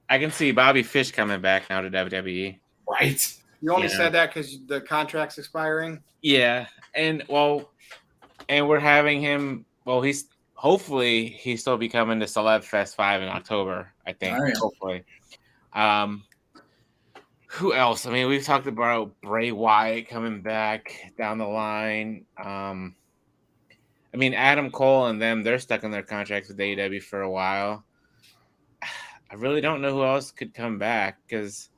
S3: I can see Bobby Fish coming back now to WWE.
S4: Right.
S1: You only said that because the contract's expiring?
S3: Yeah. And we're having him, he's hopefully still be coming to Celeb Fest 5 in October, I think.
S4: Oh, yeah.
S3: Hopefully. Who else? I mean, we've talked about Bray Wyatt coming back down the line. I mean, Adam Cole and them, they're stuck in their contracts with AEW for a while. I really don't know who else could come back because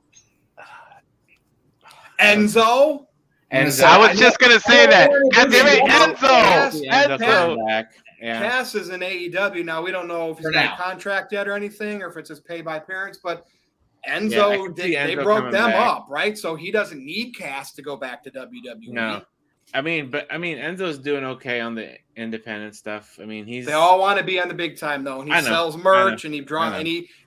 S1: Enzo?
S2: I was just gonna say that. God damn it,
S3: Enzo back. Yeah.
S1: Cass is in AEW now. We don't know if he's
S4: For
S1: got
S4: now.
S1: a contract yet or anything, or if it's his pay by appearance. But
S3: Yeah, I
S1: Enzo,
S3: can see
S1: they
S3: Enzo
S1: broke
S3: coming
S1: them
S3: back.
S1: up, right? So he doesn't need Cass to go back to WWE.
S3: No. I mean, Enzo's doing okay on the independent stuff. I mean,
S1: They all want to be on the big time though. And he sells merch and he draws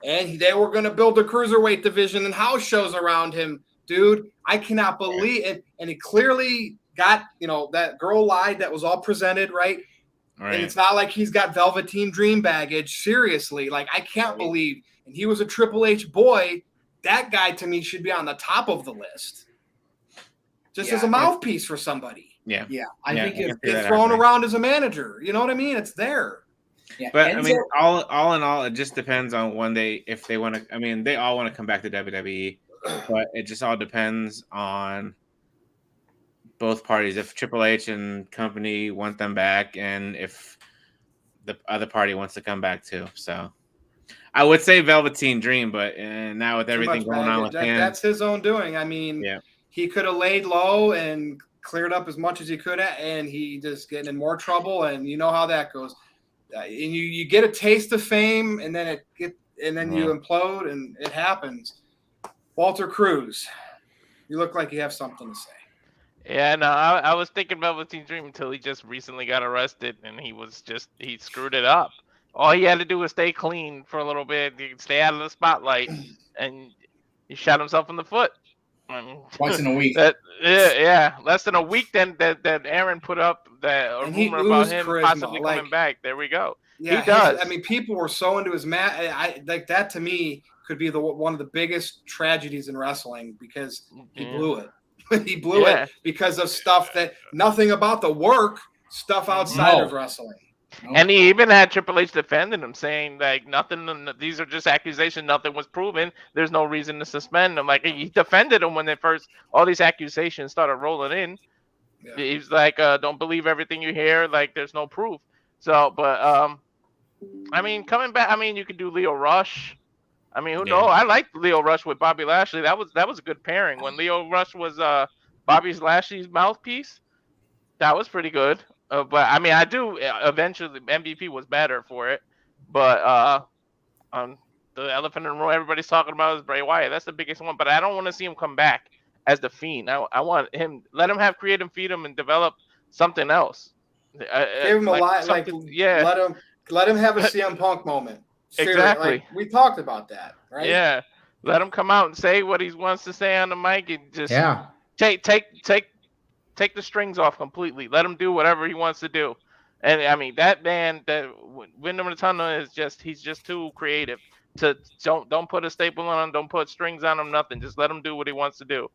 S1: and they were going to build a cruiserweight division and house shows around him, dude. I cannot believe it. And he clearly got, that girl lied that was all presented, right?
S3: Right.
S1: And it's not like he's got Velveteen Dream baggage. Seriously, like I can't believe. And he was a Triple H boy. That guy to me should be on the top of the list, just as a mouthpiece for somebody.
S3: Yeah.
S4: I think
S1: It's get thrown around as a manager. You know what I mean? It's there.
S4: Yeah.
S3: But
S4: Enzo,
S3: I mean, all in all, it just depends on when if they want to. I mean, they all want to come back to WWE, but it just all depends on both parties. If Triple H and company want them back, and if the other party wants to come back too. So I would say Velveteen Dream, but now with everything going on with him,
S1: that's his own doing. I mean, he could have laid low and cleared up as much as he could have, and he just getting in more trouble. And you know how that goes. And you get a taste of fame, and then you implode, and it happens. Walter Cruz, you look like you have something to say.
S2: Yeah, no, I was thinking Velveteen Dream until he just recently got arrested, and he screwed it up. All he had to do was stay clean for a little bit, stay out of the spotlight, and he shot himself in the foot.
S4: Once in a week.
S2: Less than a week then that Aaron put up that rumor about him possibly coming back. There we go.
S1: Yeah,
S2: he does.
S1: I mean, people were so into his match. Like that to me could be one of the biggest tragedies in wrestling because he blew it. He blew it because of stuff that nothing about the work, stuff outside of wrestling.
S2: And he even had Triple H defending him, saying like nothing. These are just accusations. Nothing was proven. There's no reason to suspend him. Like he defended him when all these accusations started rolling in. Yeah. He's like, "Don't believe everything you hear. Like there's no proof." So, but I mean, coming back. I mean, you could do Leo Rush. I mean, who knows? I liked Leo Rush with Bobby Lashley. That was a good pairing. When Leo Rush was Bobby Lashley's mouthpiece, that was pretty good. But I mean, I do eventually MVP was better for it. But the elephant in the room everybody's talking about is Bray Wyatt. That's the biggest one. But I don't want to see him come back as the Fiend. I want him. Let him have creative freedom and develop something else.
S1: Give him a lot. Let him have a CM Punk moment. Seriously,
S2: exactly.
S1: We talked about that, right?
S2: Yeah. Let him come out and say what he wants to say on the mic and just take the strings off completely. Let him do whatever he wants to do. And I mean that man, that Wyndham Rotunda he's just too creative. Don't put a staple on him, don't put strings on him, nothing. Just let him do what he wants to do.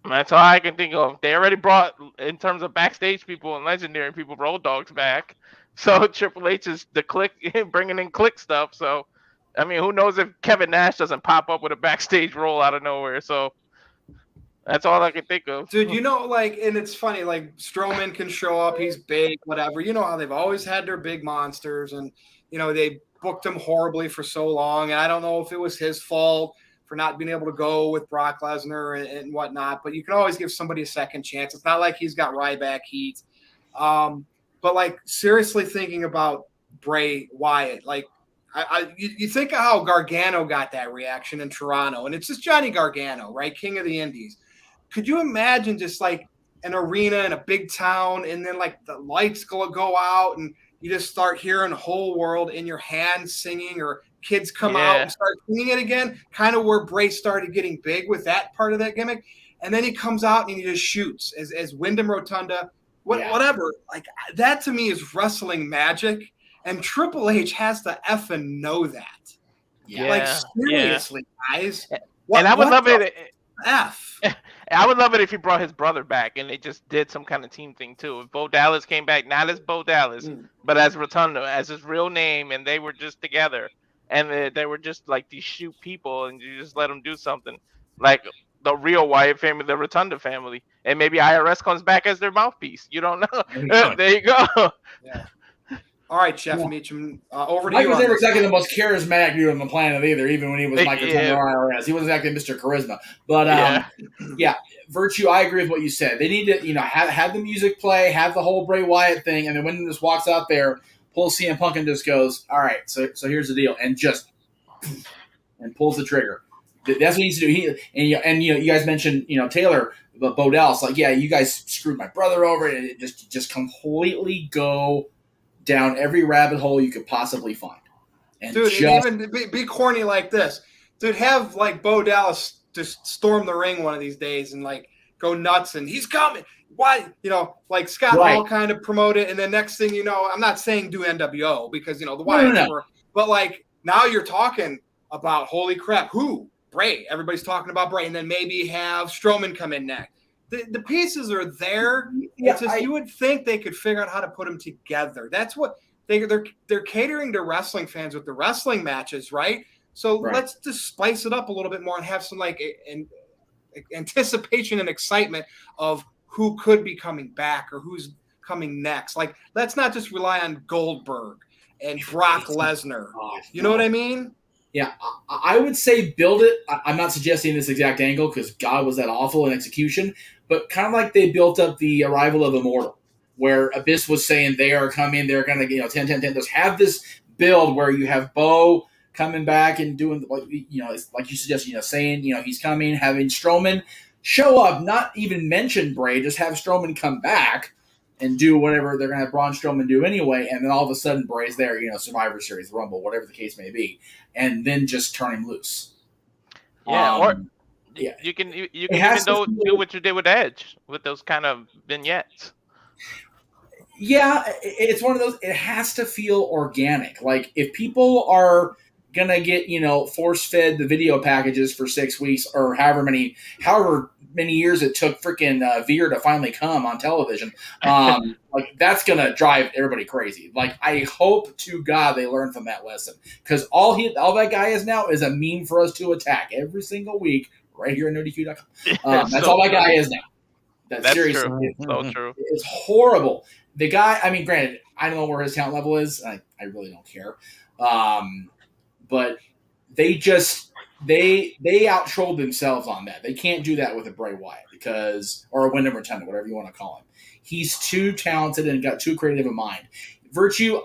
S2: That's all I can think of. They already brought, in terms of backstage people and legendary people, Road Dogs back. So Triple H is the Click, bringing in Click stuff. So, I mean, who knows if Kevin Nash doesn't pop up with a backstage role out of nowhere. So that's all I can think of.
S1: Dude, and it's funny, like Strowman can show up. He's big, whatever. You know how they've always had their big monsters, and, they booked him horribly for so long. And I don't know if it was his fault for not being able to go with Brock Lesnar and whatnot, but you can always give somebody a second chance. It's not like he's got Ryback heat. But like seriously thinking about Bray Wyatt, like you think of how Gargano got that reaction in Toronto, and it's just Johnny Gargano, right? King of the Indies. Could you imagine just like an arena in a big town, and then like the lights go out, and you just start hearing the whole world in your hands singing, or kids come out and start singing it again, kind of where Bray started getting big with that part of that gimmick. and then he comes out and he just shoots as Wyndham Rotunda,
S4: Yeah.
S1: whatever. Like that to me is wrestling magic, and Triple H has to effing know that.
S4: Yeah.
S1: Like seriously, guys.
S2: And I would love it.
S1: F.
S2: I would love it if he brought his brother back and they just did some kind of team thing too. If Bo Dallas came back, not as Bo Dallas, but as Rotunda, as his real name, and they were just together, and they were just like these shoot people, and you just let them do something like the real Wyatt family, the Rotunda family, and maybe IRS comes back as their mouthpiece. You don't know. There you go.
S1: Yeah. All right, Jeff Meacham, over to
S4: Mike
S1: you.
S4: was
S1: on
S4: never
S1: this.
S4: exactly the most charismatic dude on the planet either, even when he was Mike Rotunda or IRS. He wasn't exactly Mr. Charisma. But, yeah, Virtue, I agree with what you said. They need to, have the music play, have the whole Bray Wyatt thing, and then when he just walks out there, pulls CM Punk and just goes, all right, so here's the deal, and just and pulls the trigger. That's what he needs to do. You guys mentioned, Taylor, but Bo Dallas, like, yeah, you guys screwed my brother over, and it just completely go down every rabbit hole you could possibly find. And
S1: dude, and even be corny like this. Dude, have like Bo Dallas just storm the ring one of these days and like go nuts and he's coming. Why? Like Scott Hall kind of promote it, and then next thing you know, I'm not saying do NWO because the Wyatts were, but like now you're talking about holy crap, who? Bray. Everybody's talking about Bray, and then maybe have Strowman come in next. The pieces are there.
S4: Yeah,
S1: it's just you would think they could figure out how to put them together. That's what they're catering to wrestling fans with the wrestling matches, right? So let's just spice it up a little bit more and have some like anticipation and excitement of who could be coming back or who's coming next. Like let's not just rely on Goldberg and Brock Lesnar. You know what I mean?
S4: Yeah, I would say build it. I'm not suggesting this exact angle because God was that awful in execution, but kind of like they built up the arrival of Immortal, where Abyss was saying they are coming, they're going to, 10, 10, 10. Just have this build where you have Bo coming back and doing, like you suggested, saying, he's coming, having Strowman show up, not even mention Bray, just have Strowman come back and do whatever they're going to have Braun Strowman do anyway, and then all of a sudden Bray's there, Survivor Series, Rumble, whatever the case may be, and then just turn him loose.
S2: Yeah, you can even do what you did with Edge with those kind of vignettes.
S4: Yeah, it's one of those. It has to feel organic. Like if people are gonna get force fed the video packages for 6 weeks or however many years it took freaking Veer to finally come on television, like that's gonna drive everybody crazy. Like I hope to God they learn from that lesson because all that guy is now is a meme for us to attack every single week right here at NoDQ.com. That's all that guy is now. That's seriously
S2: true. So true.
S4: It's horrible. The guy, I mean, granted, I don't know where his talent level is. I really don't care. But they out-trolled themselves on that. They can't do that with a Bray Wyatt or a Wyndham Rotunda, whatever you want to call him. He's too talented and got too creative a mind. Virtue,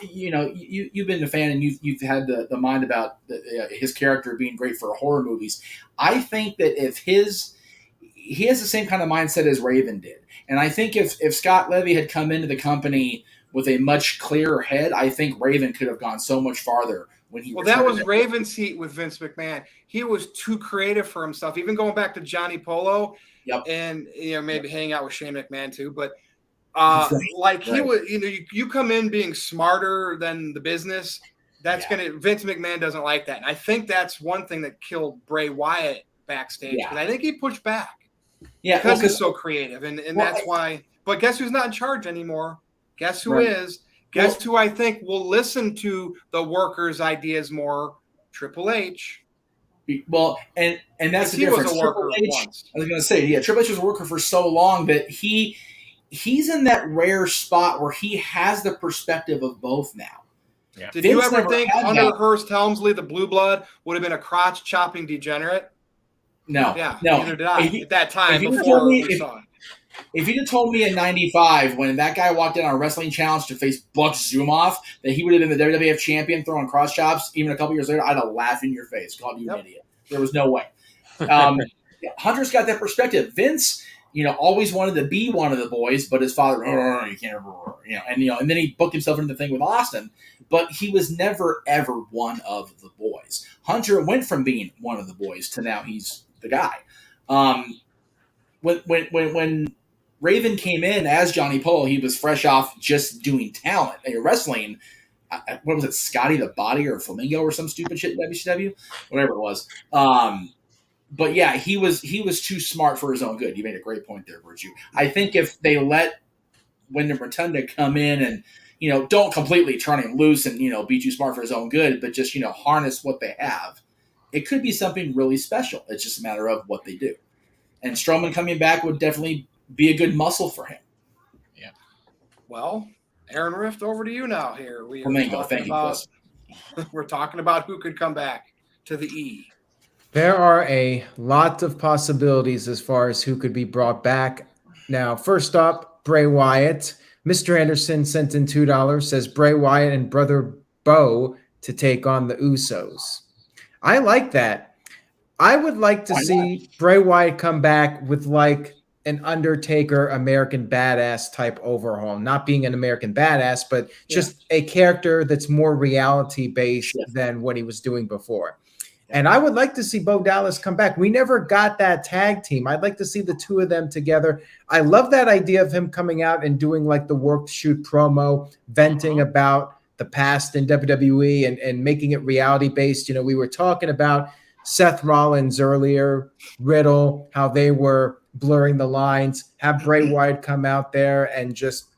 S4: you've been a fan and you've had the mind about his character being great for horror movies. I think that if he has the same kind of mindset as Raven did. And I think if Scott Levy had come into the company with a much clearer head, I think Raven could have gone so much farther when he.
S1: Well, that was Raven's heat with Vince McMahon. He was too creative for himself. Even going back to Johnny Polo, and maybe hang out with Shane McMahon too. But he was, you come in being smarter than the business. That's Vince McMahon doesn't like that. And I think that's one thing that killed Bray Wyatt backstage. Because I think he pushed back. Yeah, because he's so creative, and that's why. But guess who's not in charge anymore? Guess who is? Guess who I think will listen to the workers' ideas more? Triple H.
S4: Well, and that's the difference. Triple H, once. I was going to say, Triple H was a worker for so long that he's in that rare spot where he has the perspective of both now.
S1: Yeah. Did you ever think Hunter Hearst Helmsley, the Blue Blood, would have been a crotch chopping degenerate?
S4: No.
S1: Yeah,
S4: no.
S1: Neither did I at that time before we saw it.
S4: If you'd have told me in '95 when that guy walked in on a wrestling challenge to face Buck Zumoff that he would have been the WWF champion throwing cross chops even a couple years later, I'd have laughed in your face, called you an idiot. There was no way. Hunter's got that perspective. Vince, always wanted to be one of the boys, but his father, you can't, and then he booked himself into the thing with Austin, but he was never ever one of the boys. Hunter went from being one of the boys to now he's the guy. when Raven came in as Johnny Polo, he was fresh off just doing talent, wrestling. What was it, Scotty the Body or Flamingo or some stupid shit in WCW, whatever it was. But yeah, he was too smart for his own good. You made a great point there, Virtue. I think if they let Wyndham Rotunda come in and don't completely turn him loose and be too smart for his own good, but just harness what they have, it could be something really special. It's just a matter of what they do. And Strowman coming back would definitely be a good muscle for him.
S3: Yeah.
S1: Well, Aaron Rift, over to you now. Here we are
S4: Flamingo, thank you.
S1: We're talking about who could come back to the E.
S5: There are a lot of possibilities as far as who could be brought back. Now, first up, Bray Wyatt. Mr. Anderson sent in $2, says Bray Wyatt and brother Bo to take on the Usos. I like that. I would like to see Bray Wyatt come back with like an Undertaker American Badass type overhaul. Not being an American Badass, but just a character that's more reality based than what he was doing before. And I would like to see Bo Dallas come back. We never got that tag team. I'd like to see the two of them together. I love that idea of him coming out and doing like the work shoot promo, venting about the past in WWE and making it reality based. We were talking about Seth Rollins earlier, Riddle, how they were blurring the lines. Have Bray Wyatt come out there and just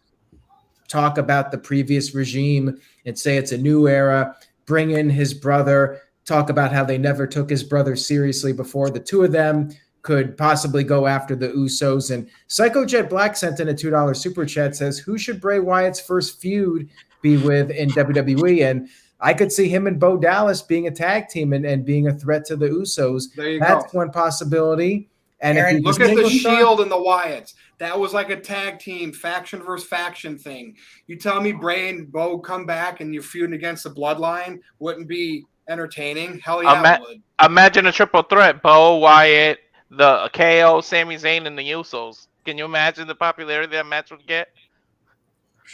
S5: talk about the previous regime and say it's a new era. Bring in his brother. Talk about how they never took his brother seriously before. The two of them could possibly go after the Usos. And Psycho Jet Black sent in a $2 super chat, says, who should Bray Wyatt's first feud be with in WWE? And I could see him and Bo Dallas being a tag team and being a threat to the Usos. That's one possibility. And
S1: Aaron, look at the Shield and the Wyatts. That was like a tag team, faction versus faction thing. You tell me Bray and Bo come back and you're feuding against the Bloodline wouldn't be entertaining? Hell yeah, it would.
S2: Imagine a triple threat: Bo, Wyatt, the KO, Sami Zayn, and the Usos. Can you imagine the popularity that match would get?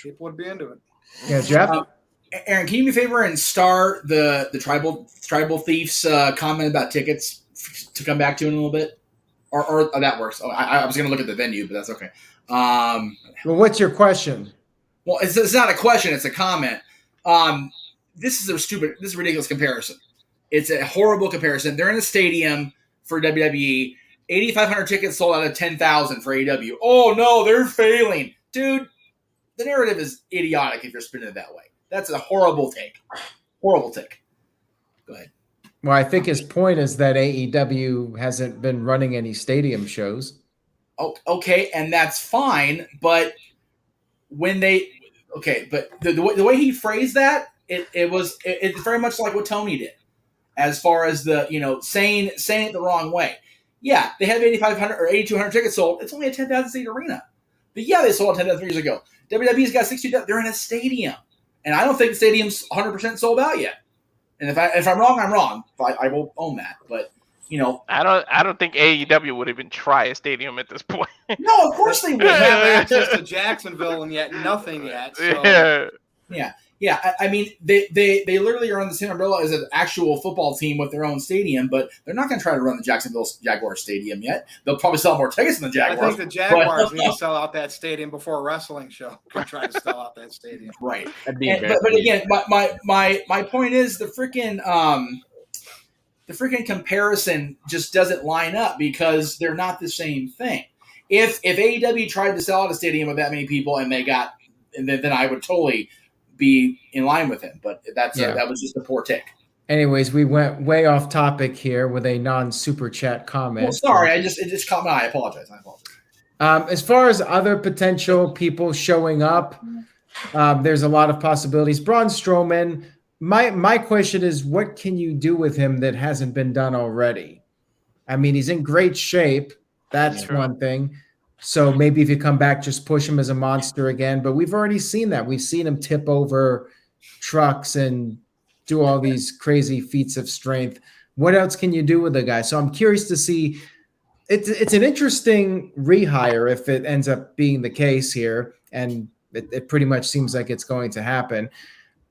S1: People would be into it.
S5: Yeah, Jeff.
S4: Aaron, can you do me a favor and star the tribal thieves comment about tickets to come back to in a little bit? Or that works. Oh, I was going to look at the venue, but that's okay.
S5: Well, what's your question?
S4: Well, it's not a question; it's a comment. This is a ridiculous comparison. It's a horrible comparison. They're in a stadium for WWE. 8,500 tickets sold out of 10,000 for AEW. Oh no, they're failing, dude. The narrative is idiotic if you're spinning it that way. That's a horrible take. Horrible take. Go ahead.
S5: Well, I think his point is that AEW hasn't been running any stadium shows.
S4: Oh, okay, and that's fine, but but the way he phrased that, it's very much like what Tony did, as far as the saying it the wrong way. Yeah, they have 8,500 or 8,200 tickets sold. It's only a 10,000 seat arena, but yeah, they sold 10,000 years ago. WWE's got 62,000. They're in a stadium, and I don't think the stadium's 100% sold out yet. And if I'm wrong, I'm wrong. I will own that. But
S2: I don't think AEW would even try a stadium at this point.
S4: No, of course they would.
S1: Have access to Jacksonville and yet nothing yet. So.
S4: Yeah. I mean, they literally are on the same umbrella as an actual football team with their own stadium, but they're not going to try to run the Jacksonville Jaguars stadium yet. They'll probably sell more tickets than the Jaguars.
S1: I think the Jaguars need to sell out that stadium before a wrestling show can try to sell out that stadium.
S4: Right. But again, my point is the freaking comparison just doesn't line up because they're not the same thing. If AEW tried to sell out a stadium with that many people and then I would totally be in line with him, but that was just a poor take.
S5: Anyways, we went way off topic here with a non-super chat comment.
S4: Well, sorry, it just caught my eye. I apologize.
S5: As far as other potential people showing up, there's a lot of possibilities. Braun Strowman. My question is, what can you do with him that hasn't been done already? I mean, he's in great shape. That's one thing. So maybe if you come back, just push him as a monster again. But we've already seen that. We've seen him tip over trucks and do all these crazy feats of strength. What else can you do with the guy? So I'm curious to see. It's an interesting rehire if it ends up being the case here. And it pretty much seems like it's going to happen.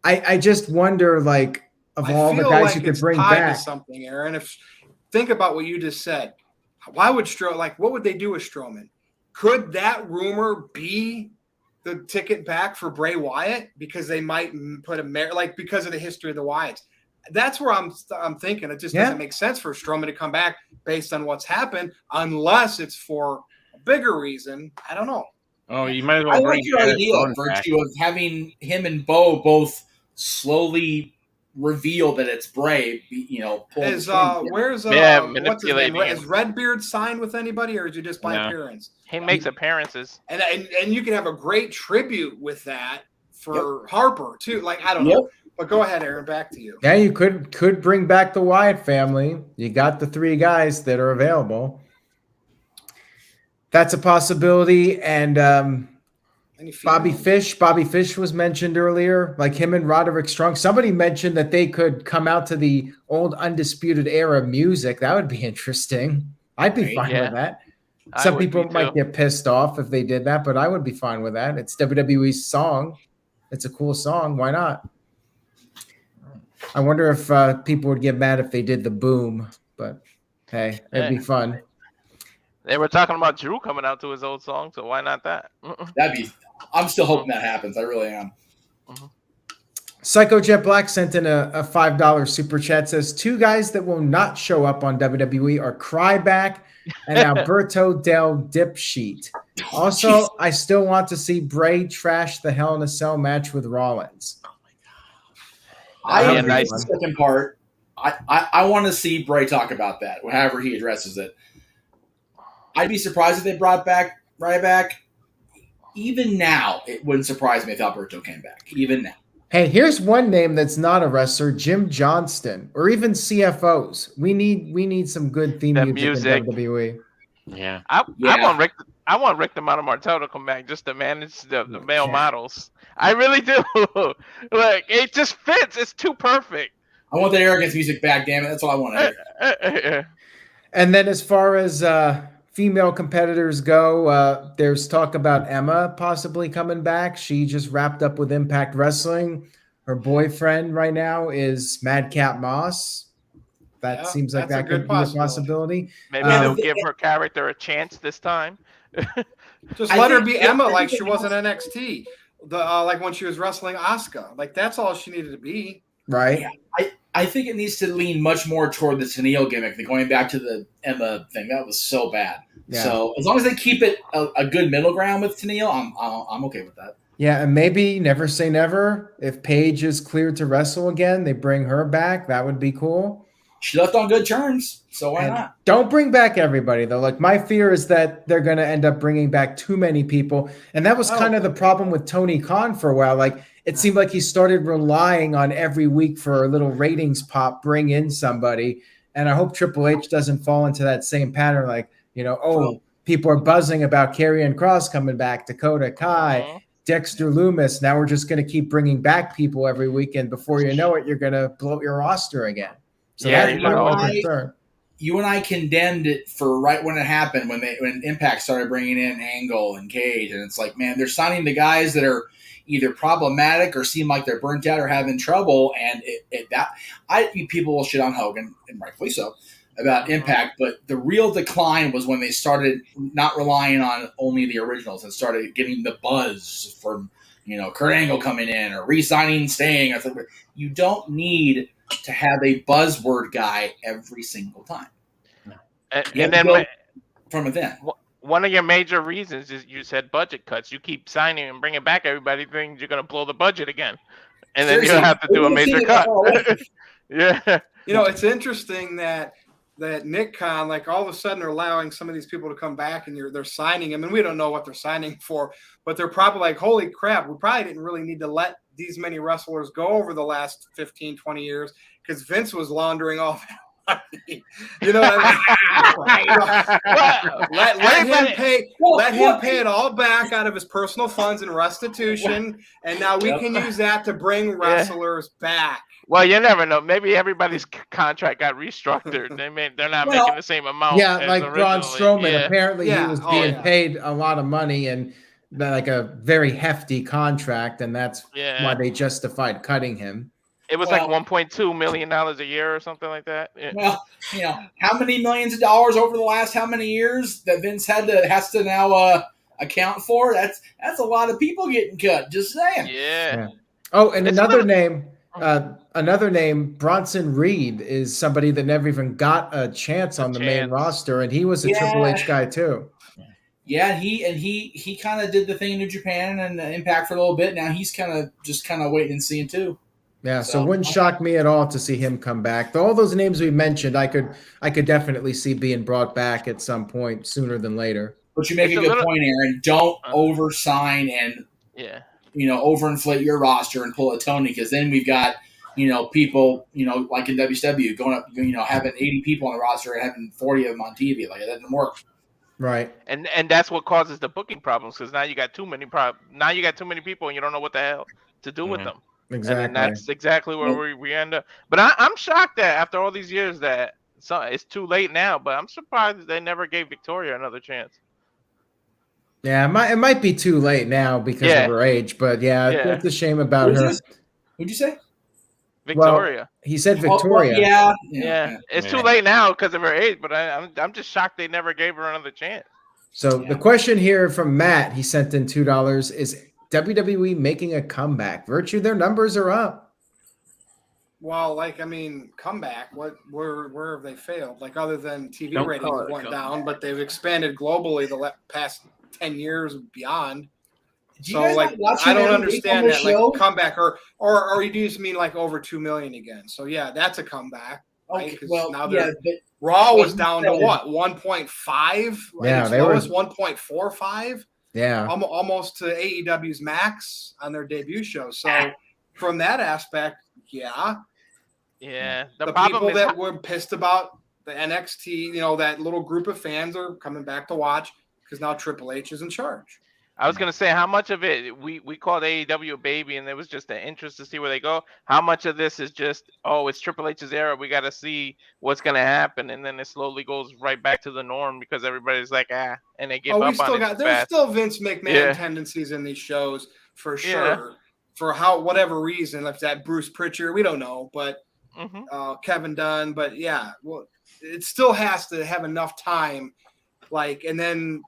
S5: I just wonder, like, of all the guys you could bring back.
S1: To something, Aaron. Think about what you just said. Why would what would they do with Strowman? Could that rumor be the ticket back for Bray Wyatt because they might put because of the history of the Wyatts? That's where I'm thinking it just doesn't make sense for Strowman to come back based on what's happened unless it's for a bigger reason. I don't know.
S3: Oh, you might as well
S4: I
S3: bring
S4: like your idea, Virtue, of having him and Bo both slowly reveal that it's Bray.
S1: Where's what's his name? Is Redbeard signed with anybody, or is he just by appearance?
S2: He makes appearances,
S1: and you can have a great tribute with that for Harper too. I don't know, but go ahead, Aaron. Back to you.
S5: Yeah, you could bring back the Wyatt family. You got the 3 guys that are available. That's a possibility. And Bobby Fish was mentioned earlier, like him and Roderick Strong. Somebody mentioned that they could come out to the old Undisputed Era music. That would be interesting. I'd be fine with that. Some people might get pissed off if they did that, but I would be fine with that. It's WWE's song. It's a cool song. Why not? I wonder if people would get mad if they did the boom, but hey, it'd be fun.
S2: They were talking about Drew coming out to his old song, so why not that?
S4: I'm still hoping that happens. I really am.
S5: Psycho Jet Black sent in a $5 super chat. Says 2 guys that will not show up on WWE are Cryback and Alberto Del Dipsheet. Also, I still want to see Bray trash the Hell in a Cell match with Rollins.
S4: I agree with the second part. I want to see Bray talk about that, however he addresses it. I'd be surprised if they brought back Ryback. Even now, it wouldn't surprise me if Alberto came back. Even now.
S5: Hey, here's one name that's not a wrestler: Jim Johnston, or even CFOs. We need some good theme music in WWE.
S3: Yeah,
S2: I want Rick the Model Martel to come back just to manage the male models. I really do. It just fits. It's too perfect.
S4: I want that arrogance music back. Damn it, that's all I want to hear.
S5: And then, as far as female competitors go, there's talk about Emma possibly coming back. She just wrapped up with Impact Wrestling. Her boyfriend right now is Madcap Moss. That seems like that could be a possibility.
S2: Maybe they'll give her character a chance this time.
S1: Just let her be Emma like she was in NXT. Like when she was wrestling Asuka. Like that's all she needed to be.
S5: Right.
S4: Yeah, I think it needs to lean much more toward the Tennille gimmick than going back to the Emma thing. That was so bad. Yeah. So as long as they keep it a good middle ground with Tennille, I'm okay with that.
S5: Yeah, and maybe never say never. If Paige is cleared to wrestle again, they bring her back. That would be cool.
S4: She left on good terms, so why not?
S5: Don't bring back everybody, though. Like, my fear is that they're going to end up bringing back too many people. And that was kind of the problem with Tony Khan for a while. Like, it seemed like he started relying on every week for a little ratings pop, bring in somebody. And I hope Triple H doesn't fall into that same pattern. Like, people are buzzing about Karrion Kross coming back, Dakota Kai, Dexter Lumis. Now we're just going to keep bringing back people every week. And before you know it, you're going to bloat your roster again. So that's my concern.
S4: You and I condemned it for right when it happened, when Impact started bringing in Angle and Cage. And it's like, man, they're signing the guys that are either problematic or seem like they're burnt out or having trouble. And people will shit on Hogan, and rightfully so, about Impact. But the real decline was when they started not relying on only the originals and started getting the buzz from, Kurt Angle coming in or re-signing, staying. You don't need to have a buzzword guy every single time.
S2: And then
S4: from within.
S2: One of your major reasons is you said budget cuts. You keep signing and bringing back everybody, thinking you're going to blow the budget again. And then you'll have to do a major cut. Yeah.
S1: It's interesting that Nick Khan, like all of a sudden, are allowing some of these people to come back and they're signing them. And we don't know what they're signing for, but they're probably like, holy crap, we probably didn't really need to let these many wrestlers go over the last 15, 20 years because Vince was laundering all that money. You know what I mean? Let him pay it all back out of his personal funds and restitution, and now we can use that to bring wrestlers back.
S2: Well, you never know. Maybe everybody's contract got restructured. They're not making the same amount.
S5: Yeah, like Braun Strowman. Apparently, he was being paid a lot of money and like a very hefty contract, and that's why they justified cutting him.
S2: It was like $1.2 million a year or something like that. Yeah.
S4: Well, how many millions of dollars over the last how many years that Vince has to now account for? That's a lot of people getting cut. Just saying.
S2: Yeah.
S5: Oh, and another name, Bronson Reed, is somebody that never even got a chance on the main roster, and he was a Triple H guy too.
S4: Yeah, he kind of did the thing in New Japan and Impact for a little bit. Now he's kind of waiting and seeing too.
S5: Yeah, so it wouldn't shock me at all to see him come back. All those names we mentioned, I could definitely see being brought back at some point sooner than later.
S4: But you make a good point, Aaron. Don't oversign and overinflate your roster and pull a Tony, because then we've got people like in WCW going up having 80 people on the roster and having 40 of them on TV. Like, that doesn't work.
S5: Right.
S2: And that's what causes the booking problems, because now you got too many people and you don't know what the hell to do with them.
S5: Exactly.
S2: And that's exactly where we end up. But I'm shocked that after all these years that it's too late now, but I'm surprised that they never gave Victoria another chance.
S5: Yeah, it might be too late now because of her age, but it's a shame about her.
S4: What'd you say?
S2: Victoria.
S5: Well, he said Victoria.
S2: Yeah. It's too late now because of her age, but I'm just shocked they never gave her another chance.
S5: So the question here from Matt, he sent in $2, is WWE making a comeback? Virtue, their numbers are up.
S1: Well, comeback. Where have they failed? Like, other than TV ratings went down, but they've expanded globally the past 10 years beyond. So, I don't understand that, like, comeback, or you just mean like over 2 million again. So yeah, that's a comeback. Right?
S4: Okay, well,
S1: now Raw was down to what, 1.5?
S5: Yeah,
S1: they were 1.45.
S5: Yeah,
S1: almost to AEW's max on their debut show. So from that aspect,
S2: the
S1: people that were pissed about the NXT, that little group of fans are coming back to watch because now Triple H is in charge.
S2: I was gonna say, how much of it we called AEW a baby, and there was just an interest to see where they go. How much of this is just, it's Triple H's era, we got to see what's gonna happen, and then it slowly goes right back to the norm because everybody's like, and they give up on it.
S1: There's still Vince McMahon tendencies in these shows for sure. For whatever reason, if that Bruce Pritchard, we don't know, but Kevin Dunn, but it still has to have enough time, and then.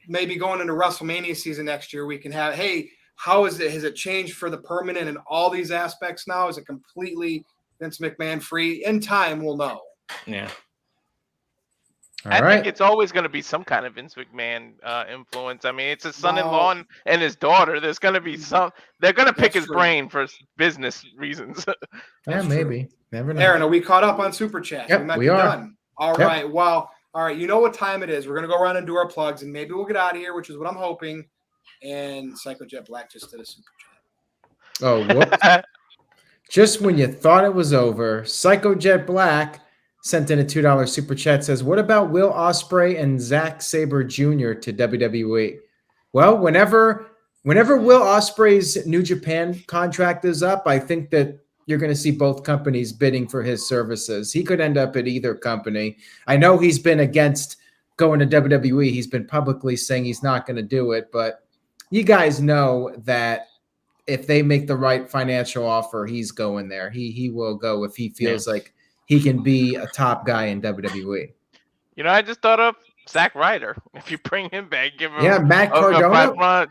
S1: Maybe going into WrestleMania season next year, we can have, hey, how is it? Has it changed for the permanent in all these aspects now? Is it completely Vince McMahon free? In time, we'll know.
S3: Yeah.
S2: I think it's always going to be some kind of Vince McMahon influence. I mean, it's his son-in-law and his daughter. There's going to be they're going to pick his brain for business reasons.
S5: Maybe. Never know.
S1: Aaron, are we caught up on Super Chat?
S5: Yep,
S1: we are. Done. All right. Well, all right, you know what time it is. We're going to go around and do our plugs, and maybe we'll get out of here, which is what I'm hoping. And PsychoJet Black just did a Super Chat.
S5: Oh, whoops. Just when you thought it was over, PsychoJet Black sent in a $2 Super Chat, says, what about Will Ospreay and Zack Sabre Jr. to WWE? Well, whenever Will Ospreay's New Japan contract is up, I think that you're going to see both companies bidding for his services. He could end up at either company. I know he's been against going to WWE. He's been publicly saying he's not going to do it, but you guys know that if they make the right financial offer, he's going there. He will go if he feels like he can be a top guy in WWE.
S2: I just thought of Zack Ryder. If you bring him back, give him
S5: Matt Cardona.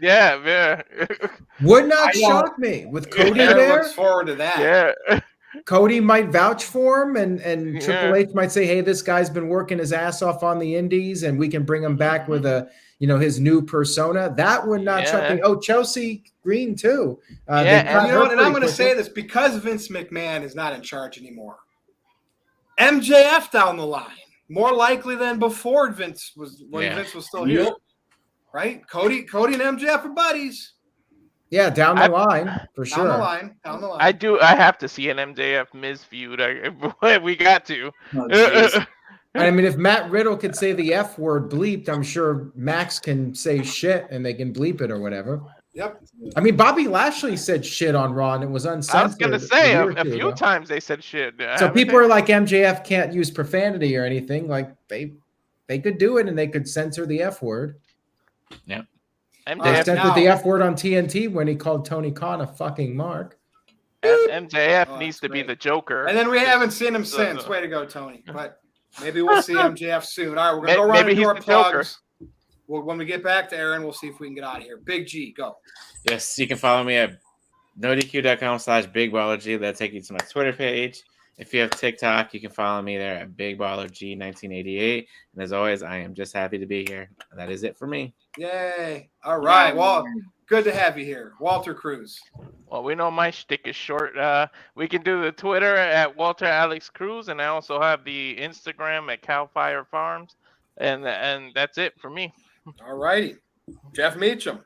S5: Would not shock me with Cody there.
S1: Looks forward to that.
S2: Yeah.
S5: Cody might vouch for him, and Triple H might say, "Hey, this guy's been working his ass off on the Indies, and we can bring him back with his new persona." That would not shock me. Oh, Chelsea Green too.
S1: And I'm going to say this because Vince McMahon is not in charge anymore. MJF down the line. More likely than before Vince was still here, right? Cody and MJF are buddies.
S5: Yeah, down the line for sure.
S1: Down the line.
S2: I have to see an MJF Miz feud. We got to.
S5: I mean, if Matt Riddle could say the F word bleeped, I'm sure Max can say shit and they can bleep it or whatever.
S1: Yep.
S5: I mean, Bobby Lashley said shit on Raw and it was uncensored.
S2: I was going to say a few times they said shit.
S5: So people are like, MJF can't use profanity or anything. Like they could do it and they could censor the F word.
S3: Yeah.
S5: They censored the F word on TNT when he called Tony Khan a fucking mark.
S2: MJF
S1: Oh,
S2: needs
S1: that's
S2: to be
S1: great.
S2: the Joker.
S1: And then we haven't seen him since. Way to go, Tony. But maybe we'll see MJF soon. All right, we're going to go around
S2: Maybe
S1: and do
S2: he's
S1: our
S2: the Joker.
S1: plugs. Well, when we get back to Aaron, we'll see if we can get out of here. Big G, go.
S3: Yes, you can follow me at nodq.com/BigBallerG. That'll take you to my Twitter page. If you have TikTok, you can follow me there at BigBallerG1988. And as always, I am just happy to be here. And that is it for me.
S1: Yay. All right. Well, good to have you here. Walter Cruz.
S2: Well, we know my shtick is short. We can do the Twitter at Walter Alex Cruz, and I also have the Instagram at Cowfire Farms. And that's it for me.
S1: All righty. Jeff Meacham.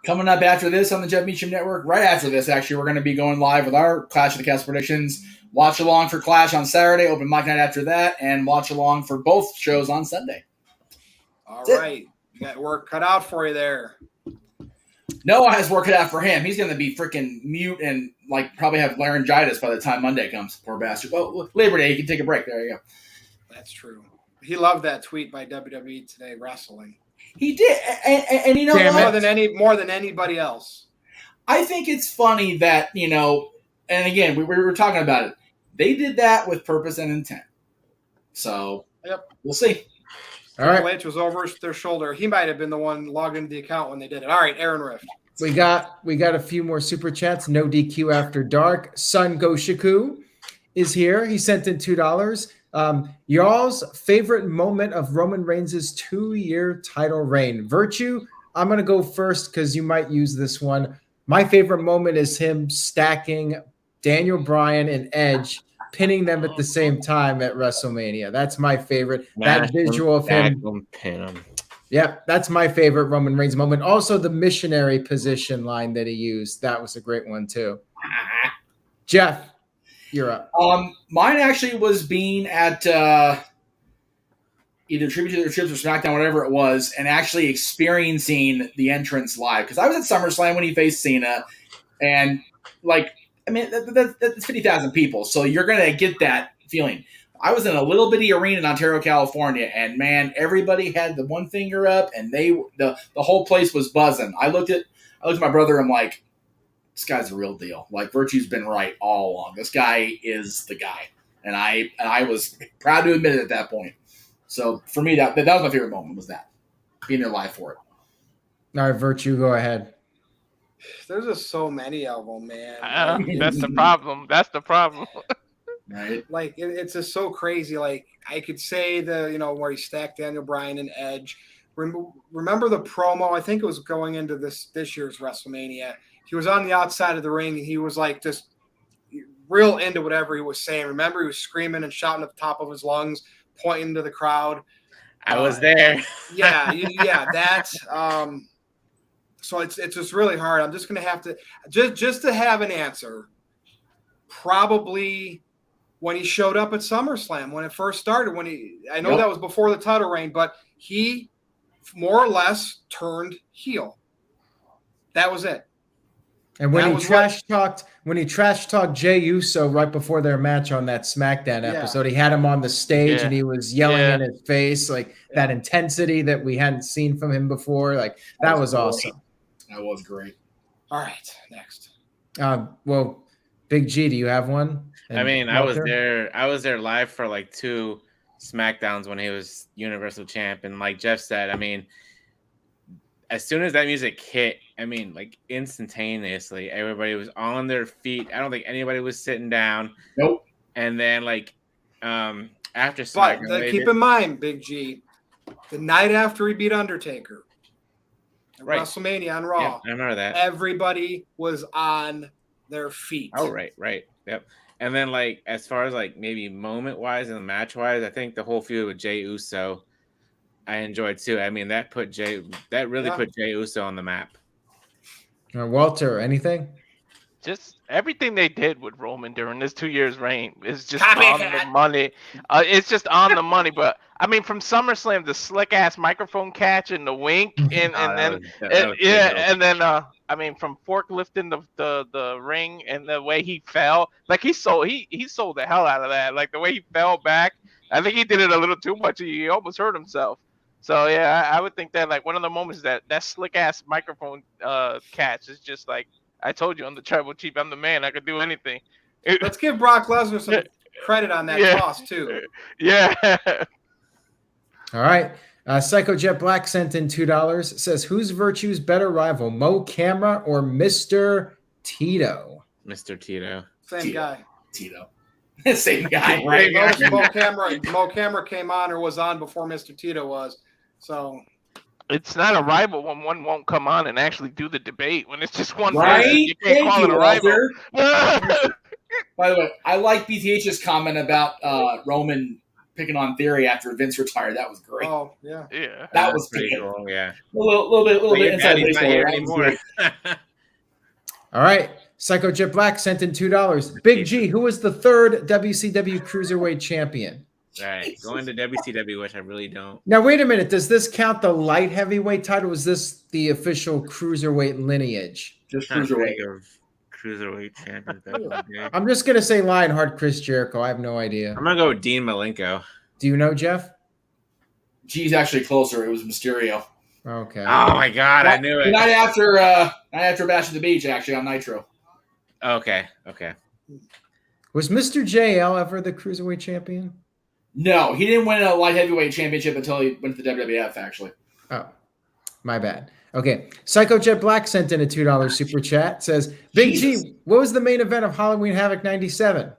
S4: Coming up after this on the Jeff Meacham Network, right after this, actually, we're going to be going live with our Clash of the Cast predictions. Watch along for Clash on Saturday, open mic night after that, and watch along for both shows on Sunday.
S1: All right. You got work cut out for you there.
S4: Noah has work cut out for him. He's going to be freaking mute and probably have laryngitis by the time Monday comes. Poor bastard. Well, Labor Day, he can take a break. There you go.
S1: That's true. He loved that tweet by WWE Today Wrestling.
S4: He did, and you know what?
S1: More than anybody else.
S4: I think it's funny that, and again, we were talking about it. They did that with purpose and intent. So, We'll see.
S5: All right.
S1: Triple H was over their shoulder. He might have been the one logged into the account when they did it. All right, Aaron Rift.
S5: We got a few more super chats. No DQ after dark. Sun Goshiku is here. He sent in $2. Y'all's favorite moment of Roman Reigns' 2-year title reign. Virtue, I'm going to go first because you might use this one. My favorite moment is him stacking Daniel Bryan and Edge, pinning them at the same time at WrestleMania. That's my favorite. That visual of him.
S3: Pin him.
S5: Yep, that's my favorite Roman Reigns moment. Also, the missionary position line that he used. That was a great one, too. Jeff, you're up.
S4: Mine actually was being at either Tribute to the Troops or SmackDown, whatever it was, and actually experiencing the entrance live. Because I was at SummerSlam when he faced Cena, and that's 50,000 people, so you're gonna get that feeling. I was in a little bitty arena in Ontario, California, and man, everybody had the one finger up, and the whole place was buzzing. I looked at my brother. I'm like, this guy's a real deal. Virtue's been right all along. This guy is the guy, and I was proud to admit it at that point. So for me, that was my favorite moment. Was that being there live for it.
S5: All right, Virtue, go ahead.
S1: There's just so many of them, man.
S2: That's the problem. That's the problem.
S4: Right.
S1: It's just so crazy. I could say where he stacked Daniel Bryan and Edge. Remember the promo? I think it was going into this year's WrestleMania. He was on the outside of the ring and he was just real into whatever he was saying. Remember, he was screaming and shouting at the top of his lungs, pointing to the crowd.
S3: I was there.
S1: Yeah. That's so it's just really hard. I'm just gonna have to just to have an answer. Probably when he showed up at SummerSlam, when it first started, I know that was before the title reign, but he more or less turned heel. That was it.
S5: And when he trash talked Jey Uso right before their match on that SmackDown episode, he had him on the stage and he was yelling in his face, that intensity that we hadn't seen from him before. That was awesome.
S4: That was great.
S1: All right, next.
S5: Well, Big G, do you have one?
S3: I was there live for 2 SmackDowns when he was Universal Champ, and like Jeff said, as soon as that music hit, instantaneously, everybody was on their feet. I don't think anybody was sitting down.
S4: Nope.
S3: And then after SmackDown,
S1: but keep in mind, Big G, the night after he beat Undertaker, at WrestleMania on Raw,
S3: yeah, I remember that.
S1: Everybody was on their feet.
S3: Oh, right. Yep. And then as far as maybe moment wise and match wise, I think the whole feud with Jey Uso, I enjoyed too. That really put Jey Uso on the map.
S5: Walter, anything?
S2: Just everything they did with Roman during this 2 years reign is just on the money. It's just on the money. But from SummerSlam, the slick ass microphone catch and the wink, and then from forklifting the ring and the way he fell, he sold the hell out of that. The way he fell back, I think he did it a little too much. He almost hurt himself. So yeah, I would think that one of the moments that slick ass microphone catch is just I told you I'm the tribal chief. I'm the man. I could do anything.
S1: Let's give Brock Lesnar some credit on that toss too.
S2: Yeah.
S5: All right. Psycho Jet Black sent in $2. Says, whose Virtue's better rival, Mo Camera or Mr. Tito?
S3: Mr. Tito.
S1: Same guy.
S4: Tito. Same guy, right?
S1: Mo Camera came on or was on before Mr. Tito was. So
S2: It's not a rival when one won't come on and actually do the debate. When it's just one
S4: Right?
S2: person, you can't call it a rival.
S4: By the way, I like BTH's comment about Roman picking on Theory after Vince retired. That was great.
S1: Oh yeah.
S2: Yeah.
S4: That was
S3: pretty
S4: good.
S3: cool. Yeah.
S4: A little bit inside
S3: Daddy's not
S4: baseball.
S3: here
S4: That was
S3: anymore.
S4: great.
S5: All right. Psycho Jet Black sent in $2. Big G, who was the third WCW Cruiserweight champion?
S3: All right, going to WCW, which I really don't.
S5: Now, wait a minute. Does this count the light heavyweight title? Is this the official Cruiserweight lineage?
S4: Just
S3: Trying to
S4: cruiserweight.
S3: think of Cruiserweight champion. back in the day.
S5: I'm just going to say Lionheart Chris Jericho. I have no idea.
S3: I'm gonna go with Dean Malenko.
S5: Do you know, Jeff?
S4: G's actually closer. It was Mysterio.
S5: Okay.
S3: Oh my god, I knew
S4: The
S3: it.
S4: night after Bash at the Beach, actually on Nitro.
S3: Okay.
S5: Was Mr. JL ever the Cruiserweight champion?
S4: No, he didn't win a light heavyweight championship until he went to the WWF. Actually,
S5: Oh, my bad. Okay. Psycho Jet Black sent in a $2 super chat. Says, Big
S4: Jesus.
S5: G, what was the main event of Halloween Havoc 97?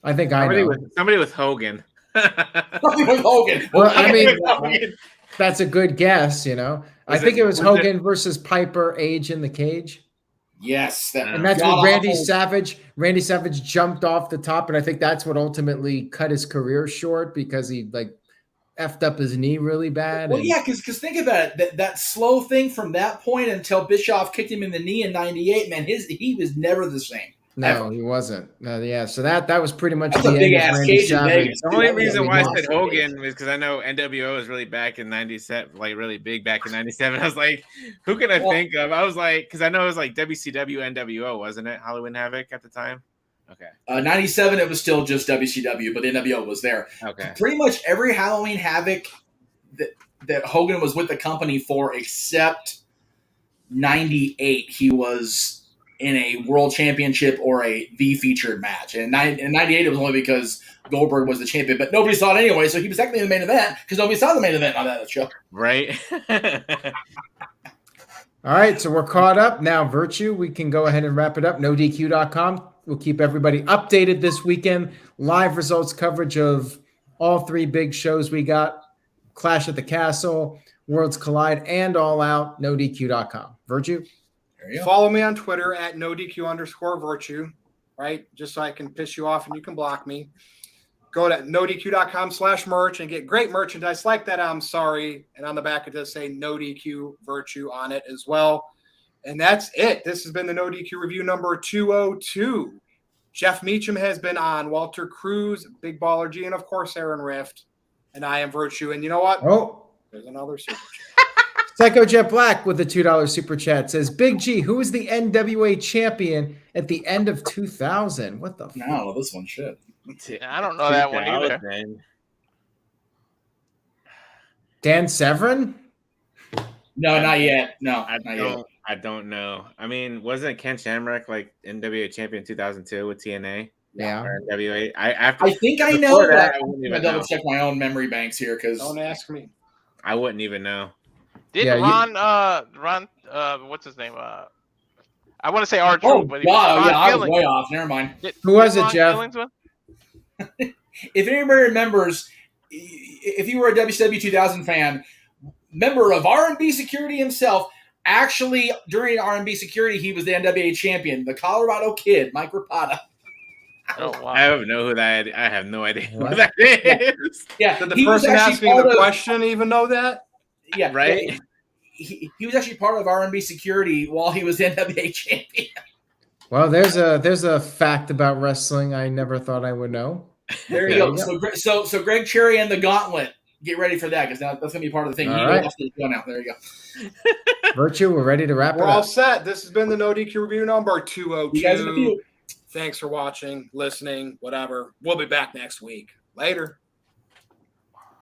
S5: I think I know.
S3: Somebody with Hogan.
S4: Hogan.
S5: Well, I mean,
S4: Hogan.
S5: that's a good guess, you know. I think it was Hogan versus Piper, Age in the cage.
S4: Yes,
S5: And that's when Randy Savage jumped off the top, and I think that's what ultimately cut his career short because he like effed up his knee really bad.
S4: Well, yeah, because think about it. That slow thing from that point until Bischoff kicked him in the knee in '98, man, he was never the same.
S5: No,
S4: ever.
S5: he wasn't. Yeah, so that was pretty much
S4: That's
S5: the
S4: a
S5: end
S4: big
S5: of
S4: ass
S5: Randy
S4: cage in
S5: Savage.
S4: Vegas.
S3: The only
S4: That was
S3: reason
S4: a
S3: why I
S4: monster
S3: said Hogan was because I know NWO was really back in '97, like really big back in '97. I was like, who can I think of? I was like, because I know it was like WCW, NWO, wasn't it? Halloween Havoc at the time. Okay.
S4: '97, it was still just WCW, but NWO was there.
S3: Okay.
S4: Pretty much every Halloween Havoc that Hogan was with the company for, except '98, he was in a world championship or the featured match. And in '98, it was only because Goldberg was the champion, but nobody saw it anyway, so he was technically in the main event because nobody saw the main event on that show.
S3: Right.
S5: All right, so we're caught up now. Virtue, we can go ahead and wrap it up. NoDQ.com. We'll keep everybody updated this weekend. Live results coverage of all three big shows we got: Clash at the Castle, Worlds Collide, and All Out. NoDQ.com. Virtue.
S1: Follow me on Twitter at NoDQ_virtue, right? Just so I can piss you off and you can block me. Go to NoDQ.com/merch and get great merchandise like that. I'm sorry. And on the back, it does say NoDQ Virtue on it as well. And that's it. This has been the NoDQ review number 202. Jeff Meacham has been on, Walter Cruz, Big Baller G, and of course, Aaron Rift. And I am Virtue. And you know what?
S5: Oh,
S1: there's another super chat.
S5: Psycho Jet Black with the $2 super chat says, Big G, who was the NWA champion at the end of 2000? What the fuck?
S4: No, this one should.
S2: I don't know that one either.
S5: Dan Severn?
S4: No, not yet. No,
S3: I don't know. I mean, wasn't Ken Shamrock like NWA champion 2002 with TNA?
S5: Yeah.
S3: Or NWA?
S4: I think I know that.
S3: I wouldn't
S4: I
S3: even
S4: double
S3: know.
S4: check my own memory banks here because
S1: Don't ask me.
S3: I wouldn't even know.
S2: Didn't
S5: Yeah,
S2: Ron, what's his name? I want to say R-Truth,
S4: oh
S2: but he was
S4: wow,
S2: Ron
S4: yeah, I was
S2: Gilling.
S4: way off. Never mind.
S5: Who was it,
S2: Ron
S5: Jeff?
S2: Gillings win?
S4: If anybody remembers, if you were a WCW 2000 fan, member of R&B Security himself, actually during R&B Security, he was the NWA champion, the Colorado Kid, Mike Rapata.
S2: Oh wow!
S3: I don't know who that. I have no idea
S5: What?
S3: who that is.
S4: Yeah,
S1: Did the
S4: he was
S1: person
S4: actually
S1: asking
S4: part
S1: the
S4: of-
S1: question even know that?
S4: Yeah,
S3: Right?
S4: yeah, he was actually part of R&B Security while he was NWA champion.
S5: Well, there's a fact about wrestling I never thought I would know.
S4: There you go. So Greg Cherry and the Gauntlet. Get ready for that because that's going to be part of the thing.
S5: All
S4: He
S5: right.
S4: lost his gun out. There you go.
S5: Virtue, we're ready to wrap it
S1: We're all
S5: up.
S1: set. This has been the NoDQ review number 202.
S4: You guys in the field.
S1: Thanks for watching, listening, whatever. We'll be back next week. Later.